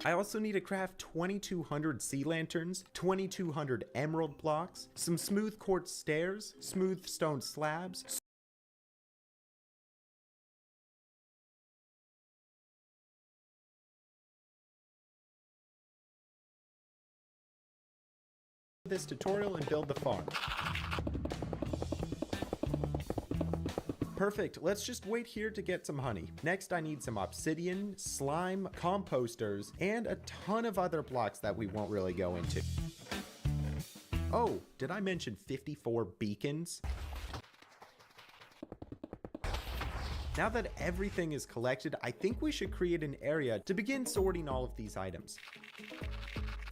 I also need to craft 2200 sea lanterns, 2200 emerald blocks, some smooth quartz stairs, smooth stone slabs, this tutorial and build the farm. Perfect, let's just wait here to get some honey. Next I need some obsidian, slime, composters, and a ton of other blocks that we won't really go into. Oh, did I mention 54 beacons? Now that everything is collected, I think we should create an area to begin sorting all of these items.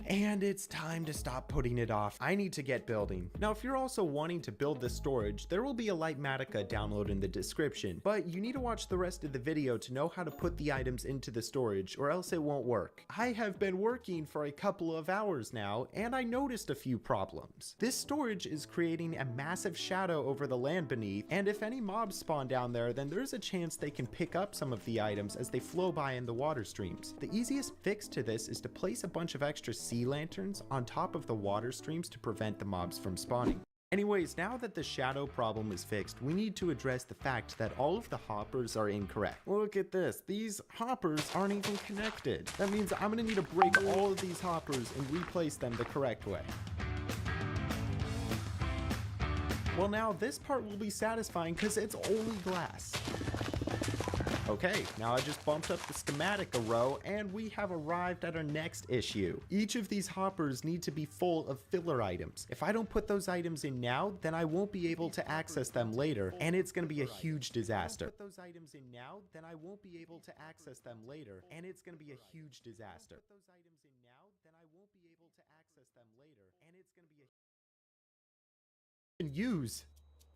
And it's time to stop putting it off. I need to get building. Now, if you're also wanting to build this storage, there will be a Lightmatica download in the description, but you need to watch the rest of the video to know how to put the items into the storage, or else it won't work. I have been working for a couple of hours now, and I noticed a few problems. This storage is creating a massive shadow over the land beneath, and if any mobs spawn down there, then there's a chance they can pick up some of the items as they flow by in the water streams. The easiest fix to this is to place a bunch of extra sea lanterns on top of the water streams to prevent the mobs from spawning. Anyways, now that the shadow problem is fixed, we need to address the fact that all of the hoppers are incorrect. Look at this, these hoppers aren't even connected. That means I'm gonna need to break all of these hoppers and replace them the correct way. Well, now this part will be satisfying because it's only glass. Okay, now I just bumped up the schematic a row and we have arrived at our next issue. Each of these hoppers need to be full of filler items. If I don't put those items in now, then I won't be able to access them later, and it's going to be a huge disaster. Use.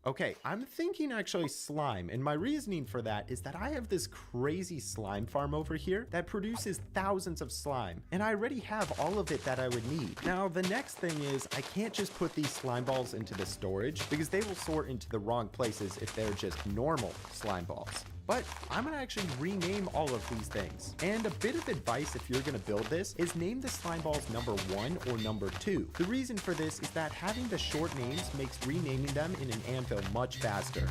Okay, I'm thinking actually slime, and my reasoning for that is that I have this crazy slime farm over here that produces thousands of slime, and I already have all of it that I would need. Now, the next thing is I can't just put these slime balls into the storage because they will sort into the wrong places if they're just normal slime balls. But I'm gonna actually rename all of these things. And a bit of advice if you're gonna build this is name the slime balls number 1 or number 2. The reason for this is that having the short names makes renaming them in an anvil much faster.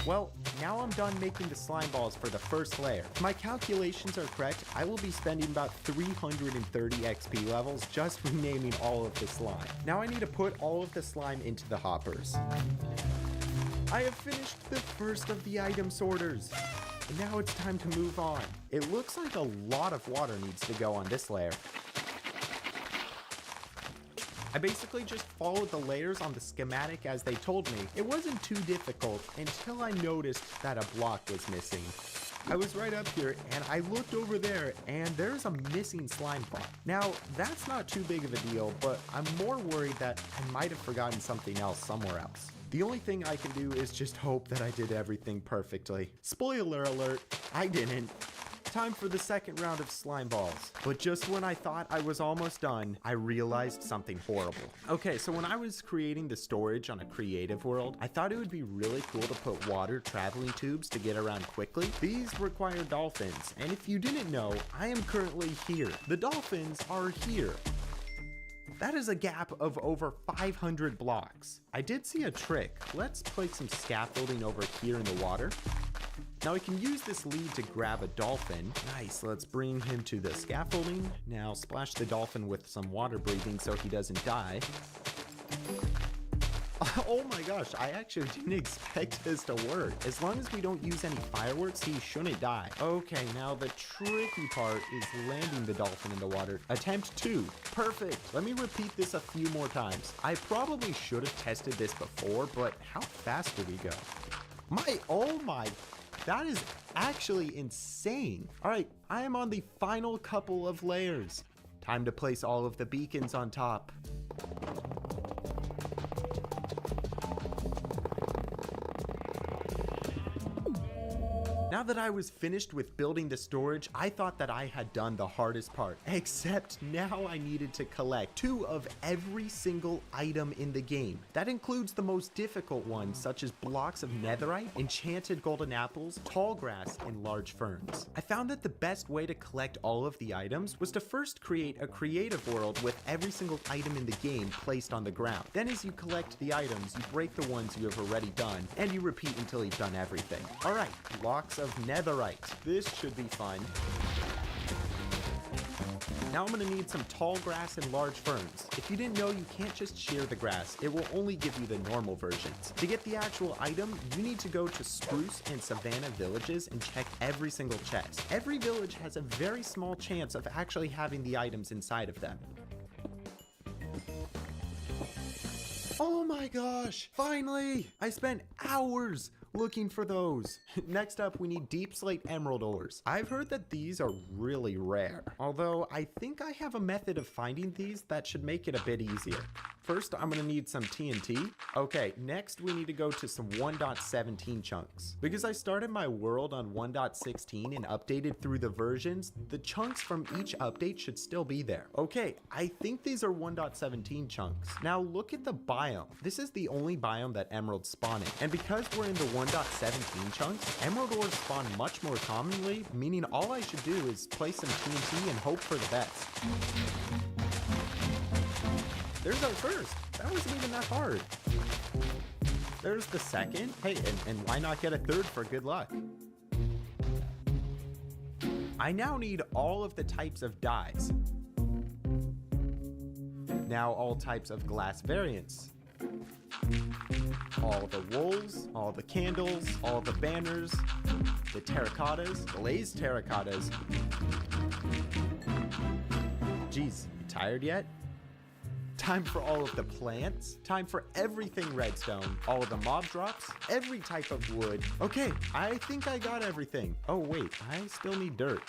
Well, now I'm done making the slime balls for the first layer. If my calculations are correct, I will be spending about 330 XP levels just renaming all of the slime. Now I need to put all of the slime into the hoppers. I have finished the first of the item sorters, and now it's time to move on. It looks like a lot of water needs to go on this layer. I basically just followed the layers on the schematic as they told me. It wasn't too difficult until I noticed that a block was missing. I was right up here and I looked over there and there's a missing slime block. Now, that's not too big of a deal, but I'm more worried that I might have forgotten something else somewhere else. The only thing I can do is just hope that I did everything perfectly. Spoiler alert, I didn't. Time for the second round of slime balls. But just when I thought I was almost done, I realized something horrible. Okay, so when I was creating the storage on a creative world, I thought it would be really cool to put water traveling tubes to get around quickly. These require dolphins, and if you didn't know, I am currently here. The dolphins are here. That is a gap of over 500 blocks. I did see a trick. Let's place some scaffolding over here in the water. Now we can use this lead to grab a dolphin. Nice, let's bring him to the scaffolding. Now splash the dolphin with some water breathing so he doesn't die. Oh my gosh, I actually didn't expect this to work. As long as we don't use any fireworks, he shouldn't die. Okay, now the tricky part is landing the dolphin in the water. Attempt 2. Perfect. Let me repeat this a few more times. I probably should have tested this before, but how fast did he go? Oh my, that is actually insane. All right, I am on the final couple of layers. Time to place all of the beacons on top. Now that I was finished with building the storage, I thought that I had done the hardest part, except now I needed to collect 2 of every single item in the game. That includes the most difficult ones, such as blocks of netherite, enchanted golden apples, tall grass, and large ferns. I found that the best way to collect all of the items was to first create a creative world with every single item in the game placed on the ground. Then as you collect the items, you break the ones you have already done, and you repeat until you've done everything. Alright, blocks of netherite. This should be fun. Now I'm going to need some tall grass and large ferns. If you didn't know, you can't just shear the grass. It will only give you the normal versions. To get the actual item, you need to go to Spruce and Savannah villages and check every single chest. Every village has a very small chance of actually having the items inside of them. Oh my gosh, finally! I spent hours looking for those. Next up, we need deep slate emerald ores. I've heard that these are really rare, although I think I have a method of finding these that should make it a bit easier. First, I'm gonna need some TNT. Okay, next we need to go to some 1.17 chunks. Because I started my world on 1.16 and updated through the versions, the chunks from each update should still be there. Okay, I think these are 1.17 chunks. Now look at the biome. This is the only biome that emeralds spawn in. And because we're in the 1.17 chunks, emerald ores spawn much more commonly, meaning all I should do is place some TNT and hope for the best. There's our first. That wasn't even that hard. There's the second. Hey, and why not get a third for good luck? I now need all of the types of dyes. Now all types of glass variants. All the wools, all the candles, all the banners, the terracottas, glazed terracottas. Geez, you tired yet? Time for all of the plants, time for everything redstone, all of the mob drops, every type of wood. Okay, I think I got everything. Oh wait, I still need dirt.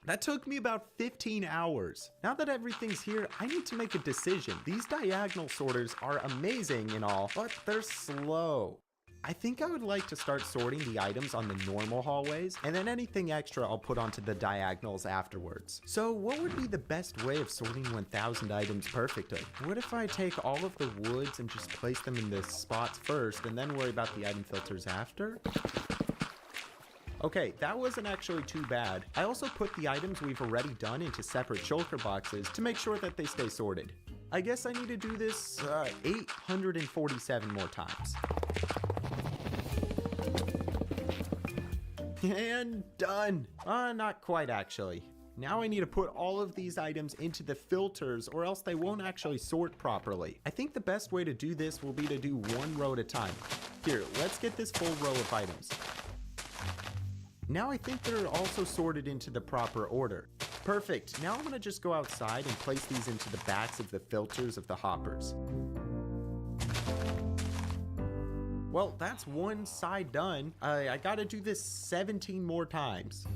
That took me about 15 hours. Now that everything's here, I need to make a decision. These diagonal sorters are amazing and all, but they're slow. I think I would like to start sorting the items on the normal hallways, and then anything extra I'll put onto the diagonals afterwards. So what would be the best way of sorting 1,000 items perfectly? What if I take all of the woods and just place them in the spots first, and then worry about the item filters after? Okay, that wasn't actually too bad. I also put the items we've already done into separate shulker boxes to make sure that they stay sorted. I guess I need to do this 847 more times. And done. Not quite actually. Now I need to put all of these items into the filters or else they won't actually sort properly. I think the best way to do this will be to do one row at a time. Here, let's get this full row of items. Now I think they're also sorted into the proper order. Perfect. Now I'm gonna just go outside and place these into the backs of the filters of the hoppers. Well, that's one side done. I gotta do this 17 more times.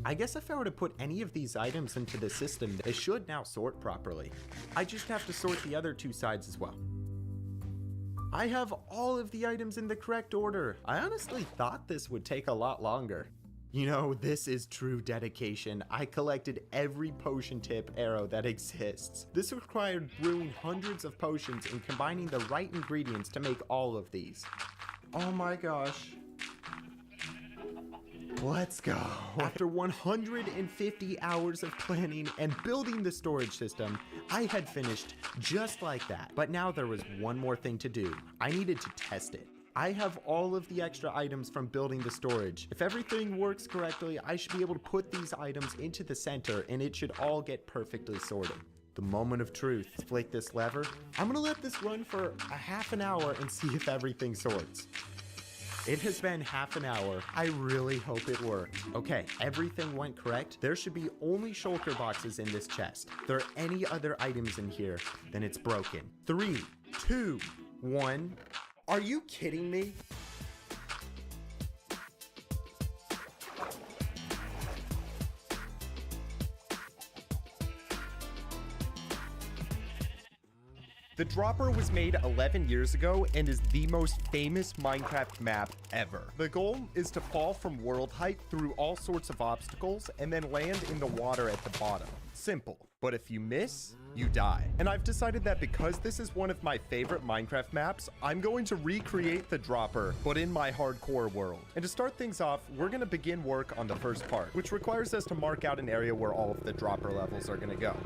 I guess if I were to put any of these items into the system, they should now sort properly. I just have to sort the other 2 sides as well. I have all of the items in the correct order. I honestly thought this would take a lot longer. You know, this is true dedication. I collected every potion tip arrow that exists. This required brewing hundreds of potions and combining the right ingredients to make all of these. Oh my gosh. Let's go. After 150 hours of planning and building the storage system, I had finished just like that. But now there was one more thing to do. I needed to test it. I have all of the extra items from building the storage. If everything works correctly, I should be able to put these items into the center and it should all get perfectly sorted. The moment of truth. Flick this lever. I'm gonna let this run for a half an hour and see if everything sorts. It has been half an hour. I really hope it worked. Okay, everything went correct. There should be only shulker boxes in this chest. If there are any other items in here, then it's broken. 3, 2, 1. Are you kidding me? The dropper was made 11 years ago and is the most famous Minecraft map ever. The goal is to fall from world height through all sorts of obstacles and then land in the water at the bottom. Simple. But if you miss, you die. And I've decided that because this is one of my favorite Minecraft maps, I'm going to recreate the dropper, but in my hardcore world. And to start things off, we're going to begin work on the first part, which requires us to mark out an area where all of the dropper levels are going to go.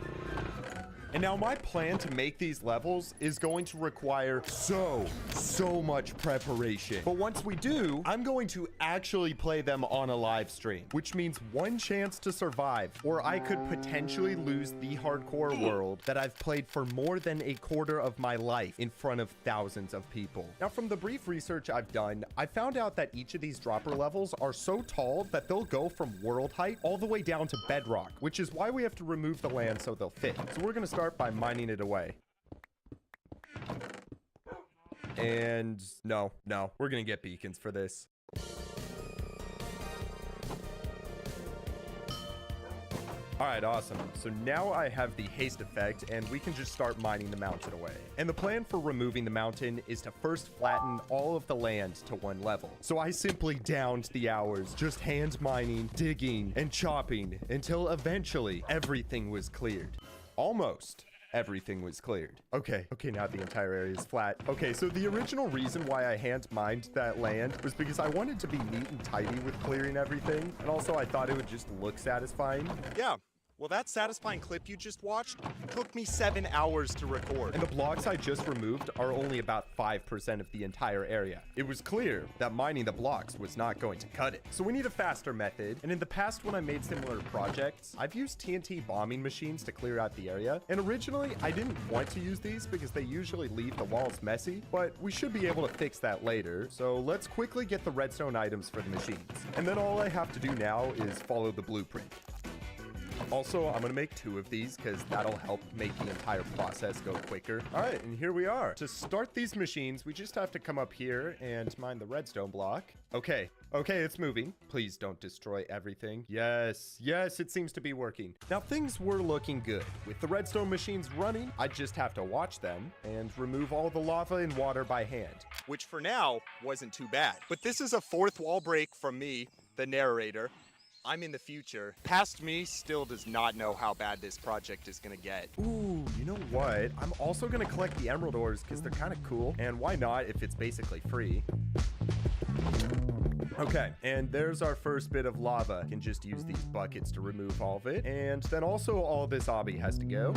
And now my plan to make these levels is going to require so much preparation. But once we do, I'm going to actually play them on a live stream, which means one chance to survive, or I could potentially lose the hardcore world that I've played for more than a quarter of my life in front of thousands of people. Now, from the brief research I've done, I found out that each of these dropper levels are so tall that they'll go from world height all the way down to bedrock, which is why we have to remove the land so they'll fit. So we're going to start by mining it away. And no, we're gonna get beacons for this. All right, awesome. So now I have the haste effect and we can just start mining the mountain away. And the plan for removing the mountain is to first flatten all of the land to one level. So I simply downed the hours, just hand mining, digging, and chopping until eventually everything was cleared. Almost everything was cleared. Okay, now the entire area is flat. Okay, so the original reason why I hand mined that land was because I wanted to be neat and tidy with clearing everything. And also I thought it would just look satisfying. Yeah. Well, that satisfying clip you just watched took me 7 hours to record. And the blocks I just removed are only about 5% of the entire area. It was clear that mining the blocks was not going to cut it. So we need a faster method. And in the past, when I made similar projects, I've used TNT bombing machines to clear out the area. And originally, I didn't want to use these because they usually leave the walls messy, but we should be able to fix that later. So let's quickly get the redstone items for the machines. And then all I have to do now is follow the blueprint. Also, I'm gonna make 2 of these because that'll help make the entire process go quicker. All right, and here we are. To start these machines, we just have to come up here and mine the redstone block. Okay, it's moving. Please don't destroy everything. Yes, it seems to be working. Now, things were looking good. With the redstone machines running, I just have to watch them and remove all the lava and water by hand. Which for now, wasn't too bad. But this is a 4th wall break from me, the narrator. I'm in the future. Past me still does not know how bad this project is gonna get. Ooh, you know what? I'm also gonna collect the emerald ores because they're kind of cool. And why not if it's basically free? Okay, and there's our first bit of lava. Can just use these buckets to remove all of it. And then also all this obby has to go.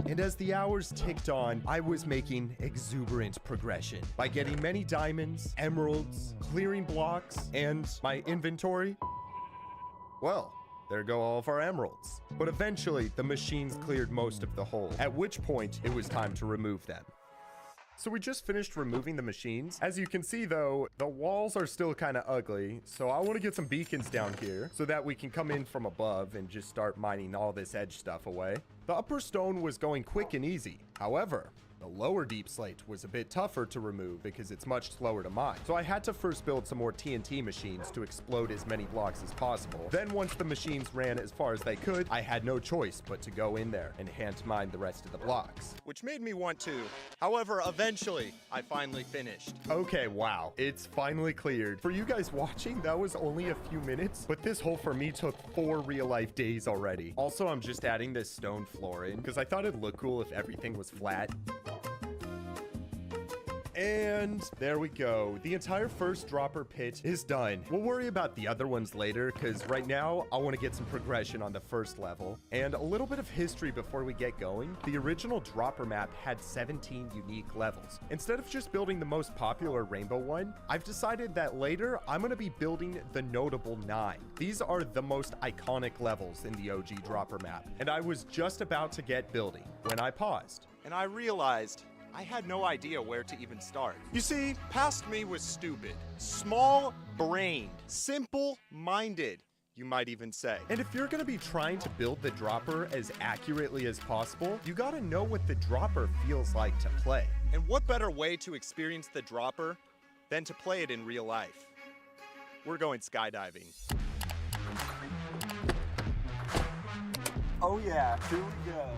And as the hours ticked on, I was making exuberant progression by getting many diamonds, emeralds, clearing blocks, and my inventory. Well, there go all of our emeralds. But eventually, the machines cleared most of the hole, at which point it was time to remove them. So we just finished removing the machines. As you can see though, the walls are still kind of ugly. So I want to get some beacons down here so that we can come in from above and just start mining all this edge stuff away. The upper stone was going quick and easy. However, the lower deep slate was a bit tougher to remove because it's much slower to mine. So I had to first build some more TNT machines to explode as many blocks as possible. Then once the machines ran as far as they could, I had no choice but to go in there and hand mine the rest of the blocks. Which made me want to. However, eventually, I finally finished. Okay, wow. It's finally cleared. For you guys watching, that was only a few minutes, but this hole for me took 4 real-life days already. Also, I'm just adding this stone floor in because I thought it'd look cool if everything was flat. And there we go. The entire first dropper pit is done. We'll worry about the other ones later because right now I want to get some progression on the first level. And a little bit of history before we get going. The original dropper map had 17 unique levels. Instead of just building the most popular rainbow one, I've decided that later I'm going to be building the notable 9. These are the most iconic levels in the OG dropper map. And I was just about to get building when I paused. And I realized I had no idea where to even start. You see, past me was stupid, small-brained, simple-minded, you might even say. And if you're gonna be trying to build the dropper as accurately as possible, you gotta know what the dropper feels like to play. And what better way to experience the dropper than to play it in real life? We're going skydiving. Oh yeah, here we go.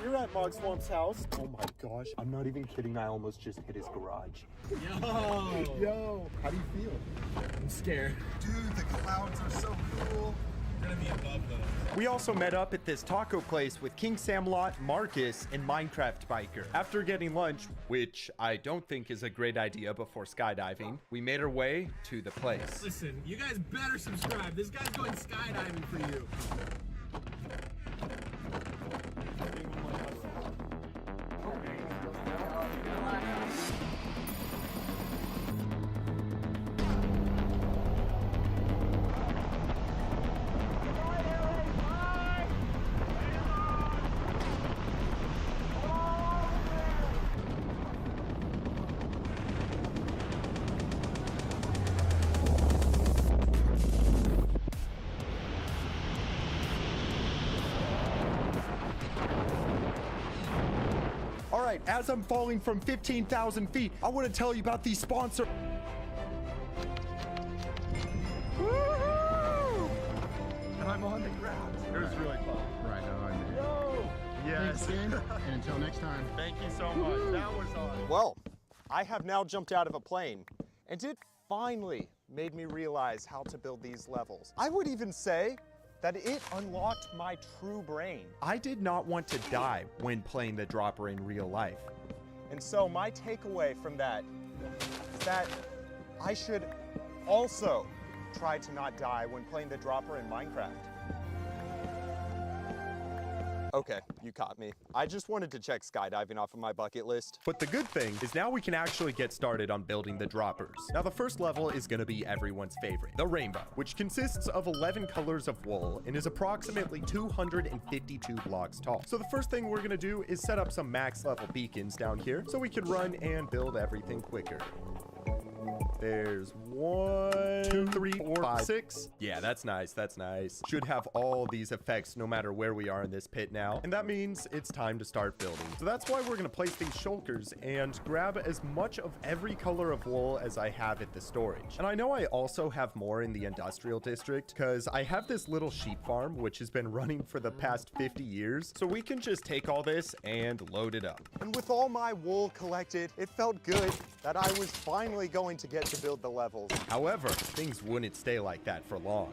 here at Mog Swamp's house. Oh my gosh, I'm not even kidding. I almost just hit his garage. Yo, how do you feel? I'm scared. Dude, the clouds are so cool. We're gonna be above those. We also met up at this taco place with King Samlot, Marcus, and Minecraft Biker. After getting lunch, which I don't think is a great idea before skydiving, we made our way to the place. Listen, you guys better subscribe. This guy's going skydiving for you. All right, as I'm falling from 15,000 feet, I want to tell you about the sponsor. I'm on the ground. It was really fun. Right on. Yo! Yes. Thanks again, and until next time. Thank you so much. That was awesome. Well, I have now jumped out of a plane, and it finally made me realize how to build these levels. I would even say that it unlocked my true brain. I did not want to die when playing the dropper in real life. And so my takeaway from that is that I should also try to not die when playing the dropper in Minecraft. Okay, you caught me. I just wanted to check skydiving off of my bucket list. But the good thing is now we can actually get started on building the droppers. Now the first level is gonna be everyone's favorite, the rainbow, which consists of 11 colors of wool and is approximately 252 blocks tall. So the first thing we're gonna do is set up some max level beacons down here so we can run and build everything quicker. There's 1, 2, 3, 4, 5, 6. Yeah, that's nice. That's nice. Should have all these effects no matter where we are in this pit now. And that means it's time to start building. So that's why we're going to place these shulkers and grab as much of every color of wool as I have at the storage. And I know I also have more in the industrial district because I have this little sheep farm, which has been running for the past 50 years. So we can just take all this and load it up. And with all my wool collected, it felt good that I was finally going to get to build the levels. However, things wouldn't stay like that for long.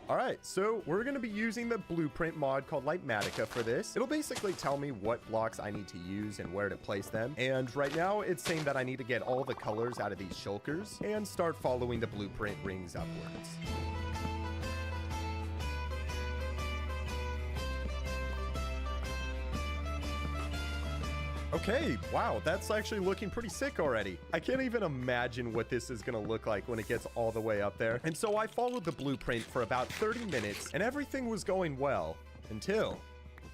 All right, so we're going to be using the blueprint mod called Lightmatica for this. It'll basically tell me what blocks I need to use and where to place them. And right now it's saying that I need to get all the colors out of these shulkers and start following the blueprint rings upwards. Okay, wow, that's actually looking pretty sick already. I can't even imagine what this is gonna look like when it gets all the way up there. And so I followed the blueprint for about 30 minutes and everything was going well until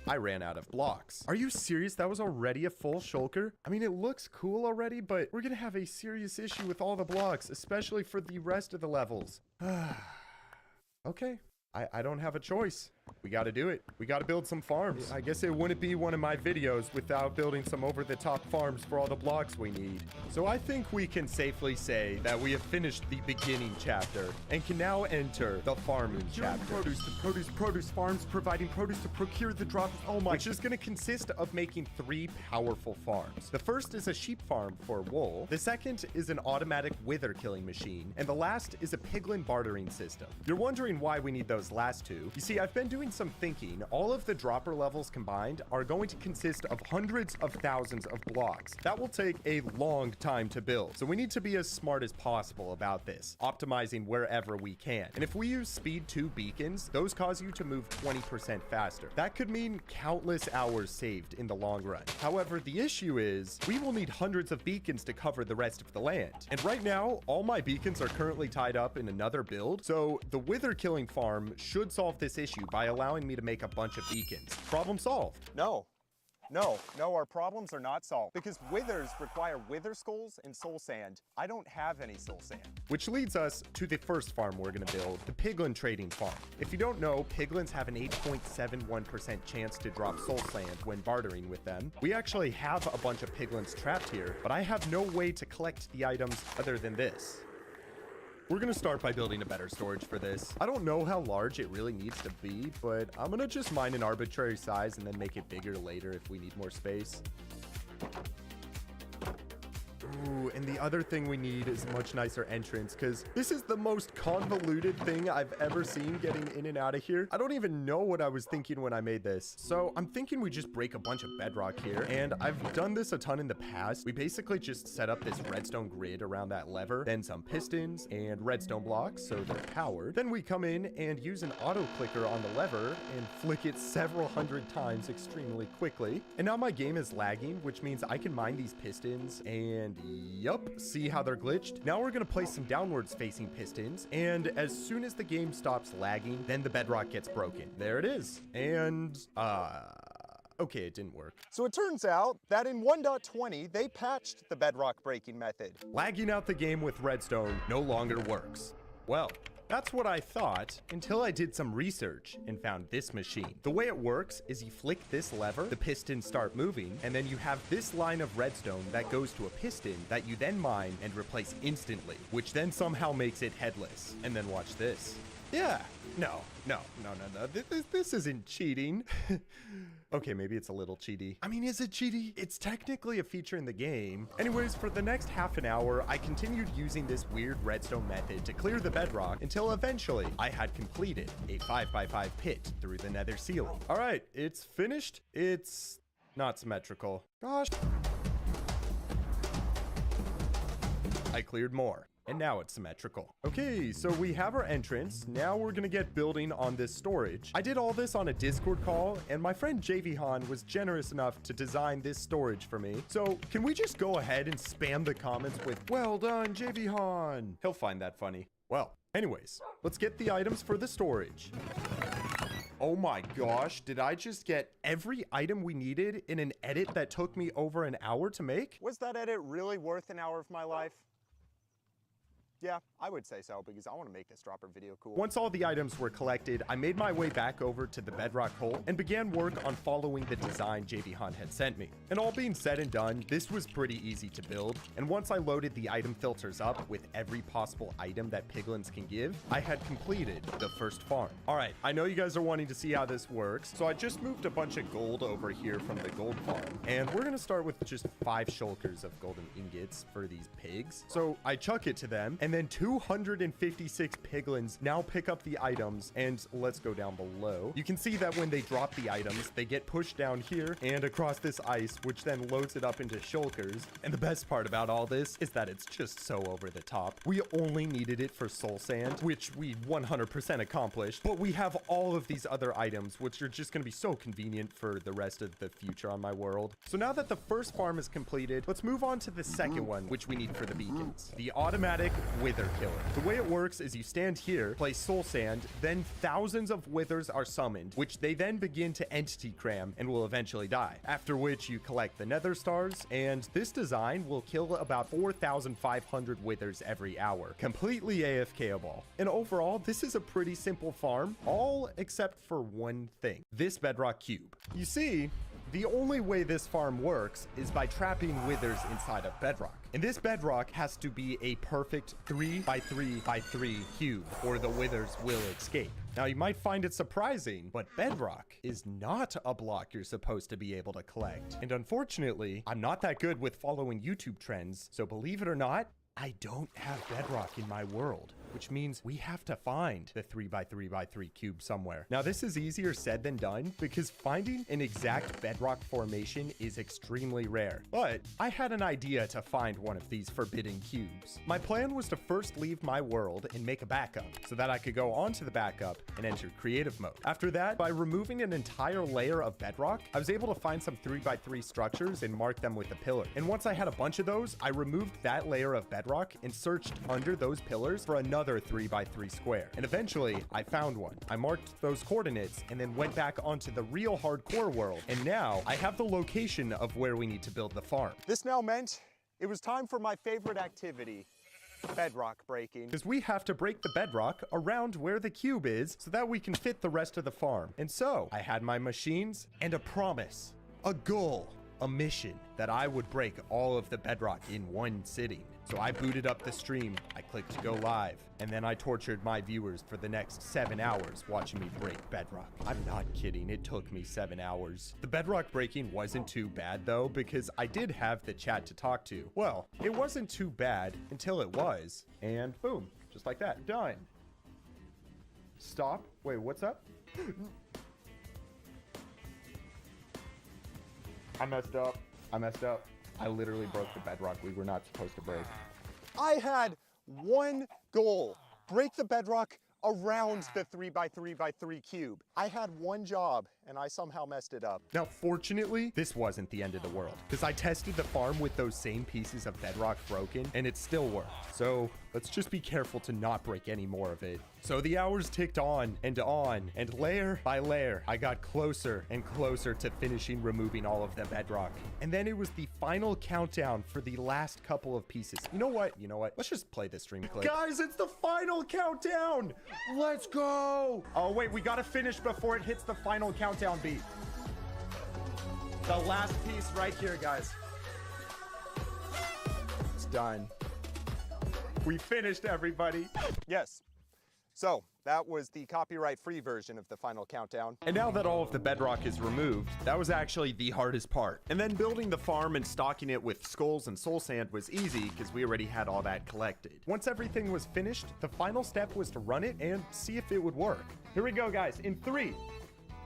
I ran out of blocks. Are you serious? That was already a full shulker? I mean, it looks cool already, but we're gonna have a serious issue with all the blocks, especially for the rest of the levels. Okay, I don't have a choice. We got to do it. We got to build some farms. I guess it wouldn't be one of my videos without building some over-the-top farms for all the blocks we need. So I think we can safely say that we have finished the beginning chapter and can now enter the farming chapter. Produce farms providing produce to procure the drops. Oh my! Which is going to consist of making 3 powerful farms. The first is a sheep farm for wool. The second is an automatic wither killing machine. And the last is a piglin bartering system. You're wondering why we need those last two. You see, I've been doing some thinking. All of the dropper levels combined are going to consist of hundreds of thousands of blocks. That will take a long time to build. So we need to be as smart as possible about this, optimizing wherever we can. And if we use speed 2 beacons, those cause you to move 20% faster. That could mean countless hours saved in the long run. However, the issue is we will need hundreds of beacons to cover the rest of the land. And right now, all my beacons are currently tied up in another build. So the wither killing farm should solve this issue by allowing me to make a bunch of beacons. Problem solved. No, our problems are not solved because withers require wither skulls and soul sand. I don't have any soul sand. Which leads us to the first farm we're gonna build, the piglin trading farm. If you don't know, piglins have an 8.71% chance to drop soul sand when bartering with them. We actually have a bunch of piglins trapped here, but I have no way to collect the items other than this. We're gonna start by building a better storage for this. I don't know how large it really needs to be, but I'm gonna just mine an arbitrary size and then make it bigger later if we need more space. Ooh, and the other thing we need is a much nicer entrance, because this is the most convoluted thing I've ever seen getting in and out of here. I don't even know what I was thinking when I made this. So I'm thinking we just break a bunch of bedrock here, and I've done this a ton in the past. We basically just set up this redstone grid around that lever, then some pistons and redstone blocks so they're powered. Then we come in and use an auto clicker on the lever and flick it several hundred times extremely quickly. And now my game is lagging, which means I can mine these pistons and yup, see how they're glitched? Now we're gonna place some downwards facing pistons, and as soon as the game stops lagging, then the bedrock gets broken. There it is. And, okay, it didn't work. So it turns out that in 1.20, they patched the bedrock breaking method. Lagging out the game with redstone no longer works. Well, that's what I thought until I did some research and found this machine. The way it works is you flick this lever, the pistons start moving, and then you have this line of redstone that goes to a piston that you then mine and replace instantly, which then somehow makes it headless. And then watch this. Yeah, no. This isn't cheating. Okay, maybe it's a little cheaty. I mean, is it cheaty? It's technically a feature in the game. Anyways, for the next half an hour, I continued using this weird redstone method to clear the bedrock until eventually I had completed a 5x5 pit through the nether ceiling. All right, it's finished. It's not symmetrical. Gosh. I cleared more. And now it's symmetrical. Okay, so we have our entrance. Now we're gonna get building on this storage. I did all this on a Discord call, and my friend JVHan was generous enough to design this storage for me. So can we just go ahead and spam the comments with, "Well done, JVHan." He'll find that funny. Well, anyways, let's get the items for the storage. Oh my gosh, did I just get every item we needed in an edit that took me over an hour to make? Was that edit really worth an hour of my life? Yeah, I would say so, because I want to make this dropper video cool. Once all the items were collected, I made my way back over to the bedrock hole and began work on following the design JVHan had sent me. And all being said and done, this was pretty easy to build. And once I loaded the item filters up with every possible item that piglins can give, I had completed the first farm. All right, I know you guys are wanting to see how this works, so I just moved a bunch of gold over here from the gold farm. And we're gonna start with just 5 shulkers of golden ingots for these pigs. So I chuck it to them, and then 256 piglins now pick up the items, and let's go down below. You can see that when they drop the items, they get pushed down here and across this ice, which then loads it up into shulkers. And the best part about all this is that it's just so over the top. We only needed it for soul sand, which we 100% accomplished, but we have all of these other items, which are just going to be so convenient for the rest of the future on my world. So now that the first farm is completed, let's move on to the second one, which we need for the beacons. The automatic wither killer. The way it works is you stand here, place soul sand, then thousands of withers are summoned, which they then begin to entity cram and will eventually die. After which you collect the nether stars, and this design will kill about 4,500 withers every hour, completely AFK-able. And overall, this is a pretty simple farm, all except for one thing: this bedrock cube. You see, the only way this farm works is by trapping withers inside of bedrock. And this bedrock has to be a perfect 3x3x3 cube, or the withers will escape. Now, you might find it surprising, but bedrock is not a block you're supposed to be able to collect. And unfortunately, I'm not that good with following YouTube trends, so believe it or not, I don't have bedrock in my world, which means we have to find the 3x3x3 cube somewhere. Now, this is easier said than done because finding an exact bedrock formation is extremely rare, but I had an idea to find one of these forbidden cubes. My plan was to first leave my world and make a backup so that I could go onto the backup and enter creative mode. After that, by removing an entire layer of bedrock, I was able to find some 3x3 structures and mark them with a pillar. And once I had a bunch of those, I removed that layer of bedrock and searched under those pillars for another 3x3 square. And eventually I found one. I marked those coordinates and then went back onto the real hardcore world. And now I have the location of where we need to build the farm. This now meant it was time for my favorite activity: bedrock breaking. Because we have to break the bedrock around where the cube is so that we can fit the rest of the farm. And so I had my machines and a promise, a goal, a mission that I would break all of the bedrock in one sitting. So I booted up the stream, I clicked go live, and then I tortured my viewers for the next 7 hours watching me break bedrock. I'm not kidding, it took me 7 hours. The bedrock breaking wasn't too bad though, because I did have the chat to talk to. Well, it wasn't too bad until it was, and boom, just like that, done. Stop. Wait, what's up? I messed up. I literally broke the bedrock we were not supposed to break. I had one goal: break the bedrock around the 3x3x3 cube. I had one job and I somehow messed it up. Now, fortunately, this wasn't the end of the world, because I tested the farm with those same pieces of bedrock broken and it still worked. So let's just be careful to not break any more of it. So the hours ticked on, and layer by layer, I got closer and closer to finishing removing all of the bedrock. And then it was the final countdown for the last couple of pieces. You know what? Let's just play this stream clip. Guys, it's the final countdown. Let's go. Oh, wait, we gotta finish before it hits the final countdown beat. The last piece right here, guys. It's done. We finished, everybody. Yes. So that was the copyright-free version of the final countdown. And now that all of the bedrock is removed, that was actually the hardest part. And then building the farm and stocking it with skulls and soul sand was easy because we already had all that collected. Once everything was finished, the final step was to run it and see if it would work. Here we go, guys. In 3,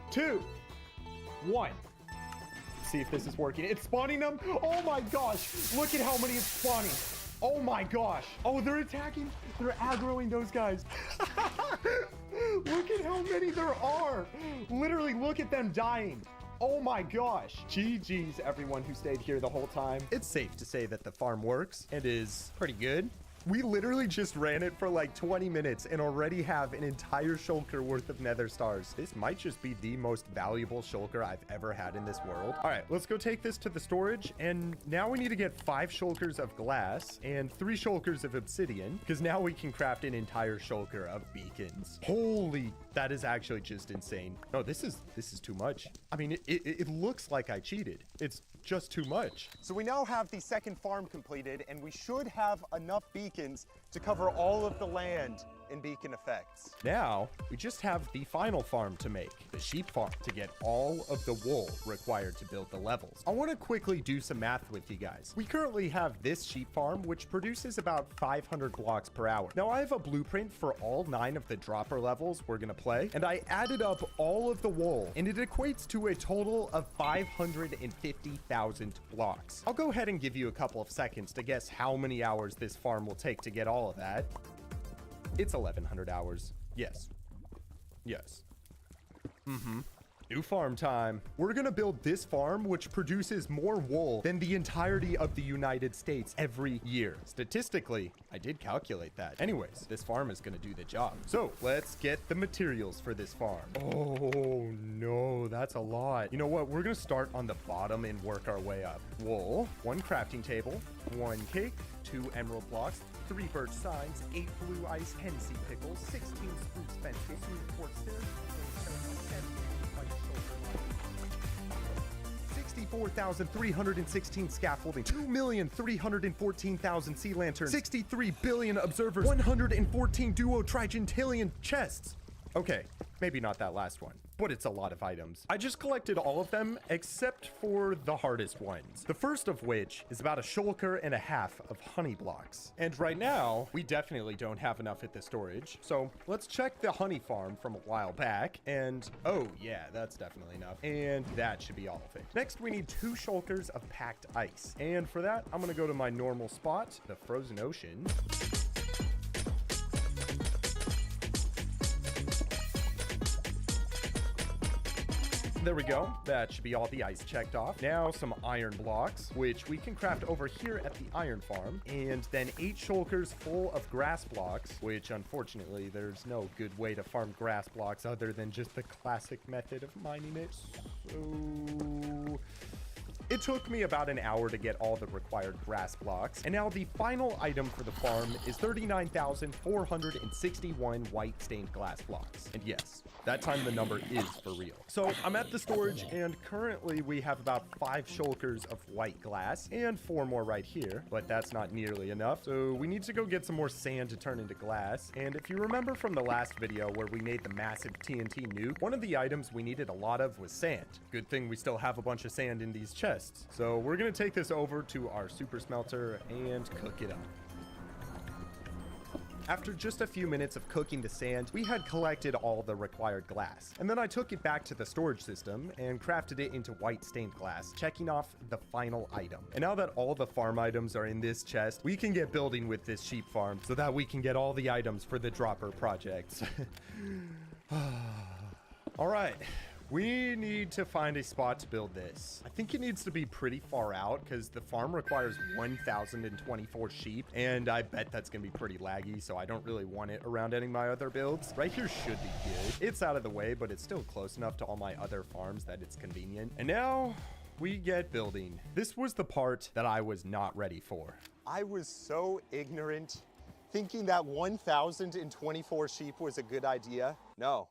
2, 1. See if this is working. It's spawning them. Oh my gosh. Look at how many it's spawning. Oh my gosh. Oh, they're attacking. They're aggroing those guys. Look at how many there are. Literally, look at them dying. Oh my gosh. GG's everyone who stayed here the whole time. It's safe to say that the farm works and is pretty good. We literally just ran it for like 20 minutes and already have an entire shulker worth of nether stars. This might just be the most valuable shulker I've ever had in this world. All right, let's go take this to the storage. And now we need to get 5 shulkers of glass and 3 shulkers of obsidian, because now we can craft an entire shulker of beacons. Holy, that is actually just insane. No, this is too much. I mean, it looks like I cheated. It's just too much. So we now have the second farm completed, and we should have enough beacons to cover all of the land in beacon effects. Now, we just have the final farm to make, the sheep farm, to get all of the wool required to build the levels. I want to quickly do some math with you guys. We currently have this sheep farm, which produces about 500 blocks per hour. Now, I have a blueprint for all 9 of the dropper levels we're going to play, and I added up all of the wool, and it equates to a total of 550,000 blocks. I'll go ahead and give you a couple of seconds to guess how many hours this farm will take to get all of that. It's 1,100 hours. Yes. New farm time. We're gonna build this farm, which produces more wool than the entirety of the United States every year. Statistically, I did calculate that. Anyways, this farm is gonna do the job. So let's get the materials for this farm. Oh no, that's a lot. You know what? We're gonna start on the bottom and work our way up. Wool, 1 crafting table, 1 cake, 2 emerald blocks, 3 birch signs, 8 blue ice Hennessy pickles, 16 spruce benches, 2 quartz stairs, 64,316 scaffolding, 2,314,000 sea lanterns, 63 billion observers, 114 duo trigentillion chests. Okay, maybe not that last one, but it's a lot of items. I just collected all of them except for the hardest ones. The first of which is about a shulker and a half of honey blocks. And right now, we definitely don't have enough at the storage. So let's check the honey farm from a while back. And oh yeah, that's definitely enough. And that should be all of it. Next, we need 2 shulkers of packed ice. And for that, I'm gonna go to my normal spot, the frozen ocean. There we go. That should be all the ice checked off. Now some iron blocks, which we can craft over here at the iron farm. And then 8 shulkers full of grass blocks, which unfortunately there's no good way to farm grass blocks other than just the classic method of mining it. So It took me about an hour to get all the required grass blocks, and now the final item for the farm is 39,461 white stained glass blocks. And yes, that time the number is for real. So I'm at the storage, and currently we have about 5 shulkers of white glass and 4 more right here, but that's not nearly enough. So we need to go get some more sand to turn into glass. And if you remember from the last video where we made the massive TNT nuke, one of the items we needed a lot of was sand. Good thing we still have a bunch of sand in these chests. So we're gonna take this over to our super smelter and cook it up. After just a few minutes of cooking the sand, we had collected all the required glass. And then I took it back to the storage system and crafted it into white stained glass, checking off the final item. And now that all the farm items are in this chest, we can get building with this sheep farm so that we can get all the items for the dropper projects. All right. We need to find a spot to build this. I think it needs to be pretty far out because the farm requires 1,024 sheep, and I bet that's gonna be pretty laggy, so I don't really want it around any of my other builds. Right here should be good. It's out of the way, but it's still close enough to all my other farms that it's convenient. And now we get building. This was the part that I was not ready for. I was so ignorant, thinking that 1,024 sheep was a good idea. No,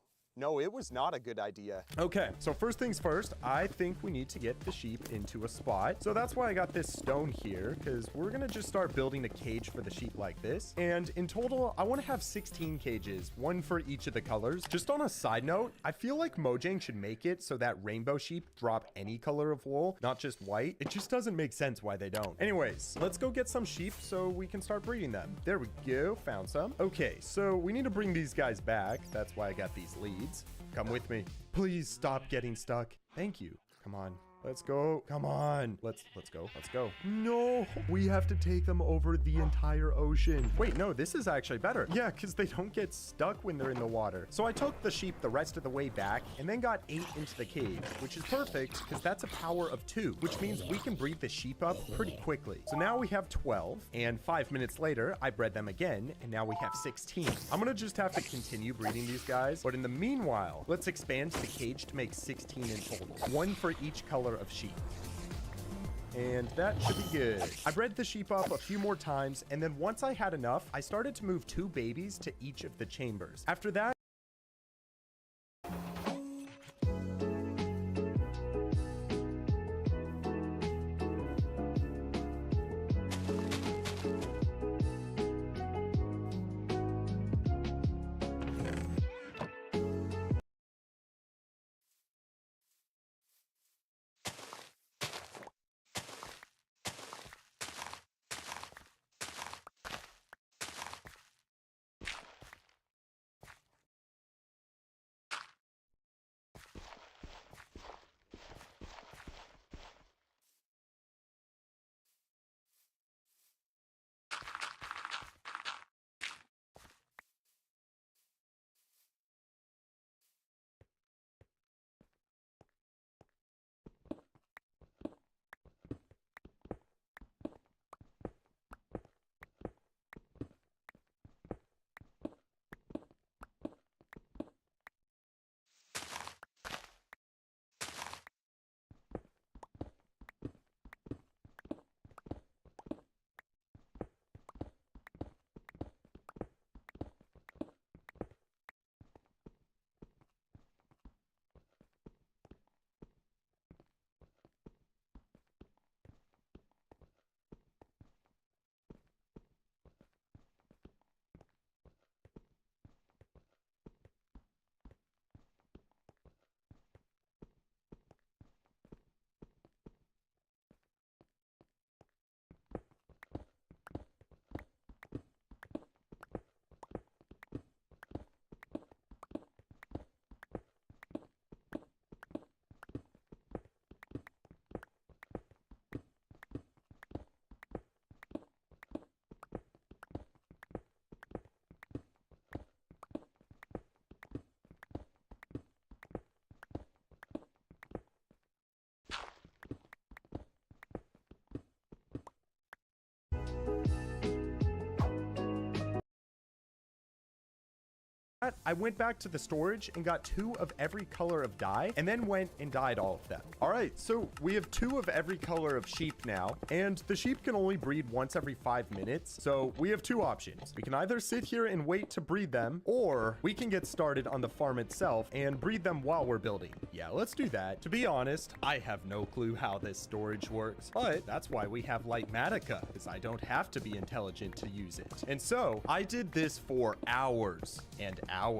it was not a good idea. Okay, so first things first, I think we need to get the sheep into a spot. So that's why I got this stone here, because we're gonna just start building a cage for the sheep like this. And in total, I want to have 16 cages, one for each of the colors. Just on a side note, I feel like Mojang should make it so that rainbow sheep drop any color of wool, not just white. It just doesn't make sense why they don't. Anyways, let's go get some sheep so we can start breeding them. There we go, found some. Okay, so we need to bring these guys back. That's why I got these leads. Come with me. Please stop getting stuck. Thank you. Come on. Let's go. Come on. Let's go. Let's go. No, we have to take them over the entire ocean. Wait, no, this is actually better. Yeah, because they don't get stuck when they're in the water. So I took the sheep the rest of the way back and then got 8 into the cage, which is perfect because that's a power of 2, which means we can breed the sheep up pretty quickly. So now we have 12, and 5 minutes later, I bred them again, and now we have 16. I'm gonna just have to continue breeding these guys, but in the meanwhile, let's expand the cage to make 16 in total. 1 for each color of sheep. And that should be good. I bred the sheep up a few more times, and then once I had enough, I started to move 2 babies to each of the chambers. After that, I went back to the storage and got 2 of every color of dye and then went and dyed all of them. All right, so we have 2 of every color of sheep now, and the sheep can only breed once every 5 minutes. So we have 2 options. We can either sit here and wait to breed them, or we can get started on the farm itself and breed them while we're building. Yeah, let's do that. To be honest, I have no clue how this storage works, but that's why we have Lightmatica, because I don't have to be intelligent to use it. And so I did this for hours and hours.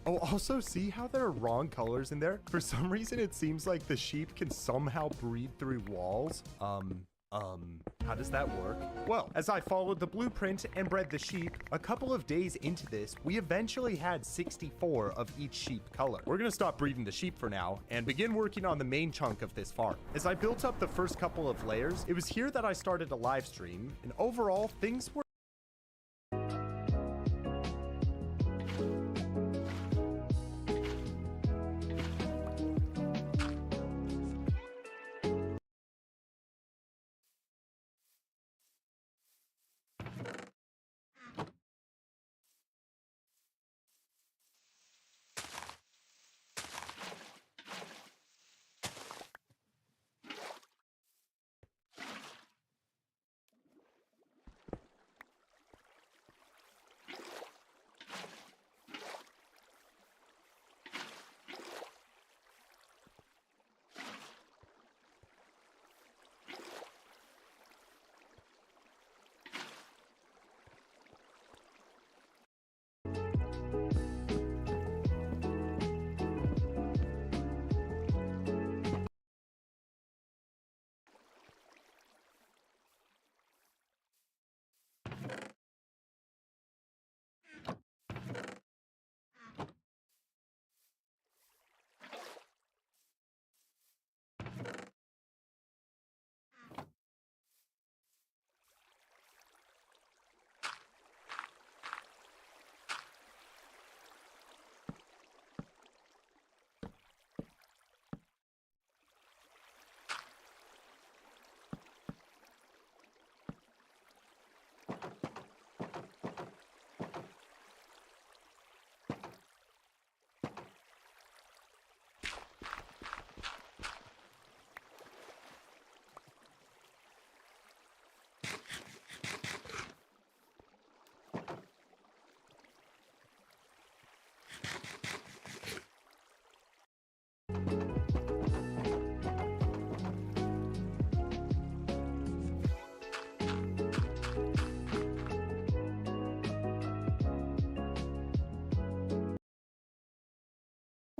Oh, also see how there are wrong colors in there? For some reason, it seems like the sheep can somehow breed through walls. How does that work? Well, as I followed the blueprint and bred the sheep, a couple of days into this, we eventually had 64 of each sheep color. We're gonna stop breeding the sheep for now and begin working on the main chunk of this farm. As I built up the first couple of layers, it was here that I started a live stream, and overall, things were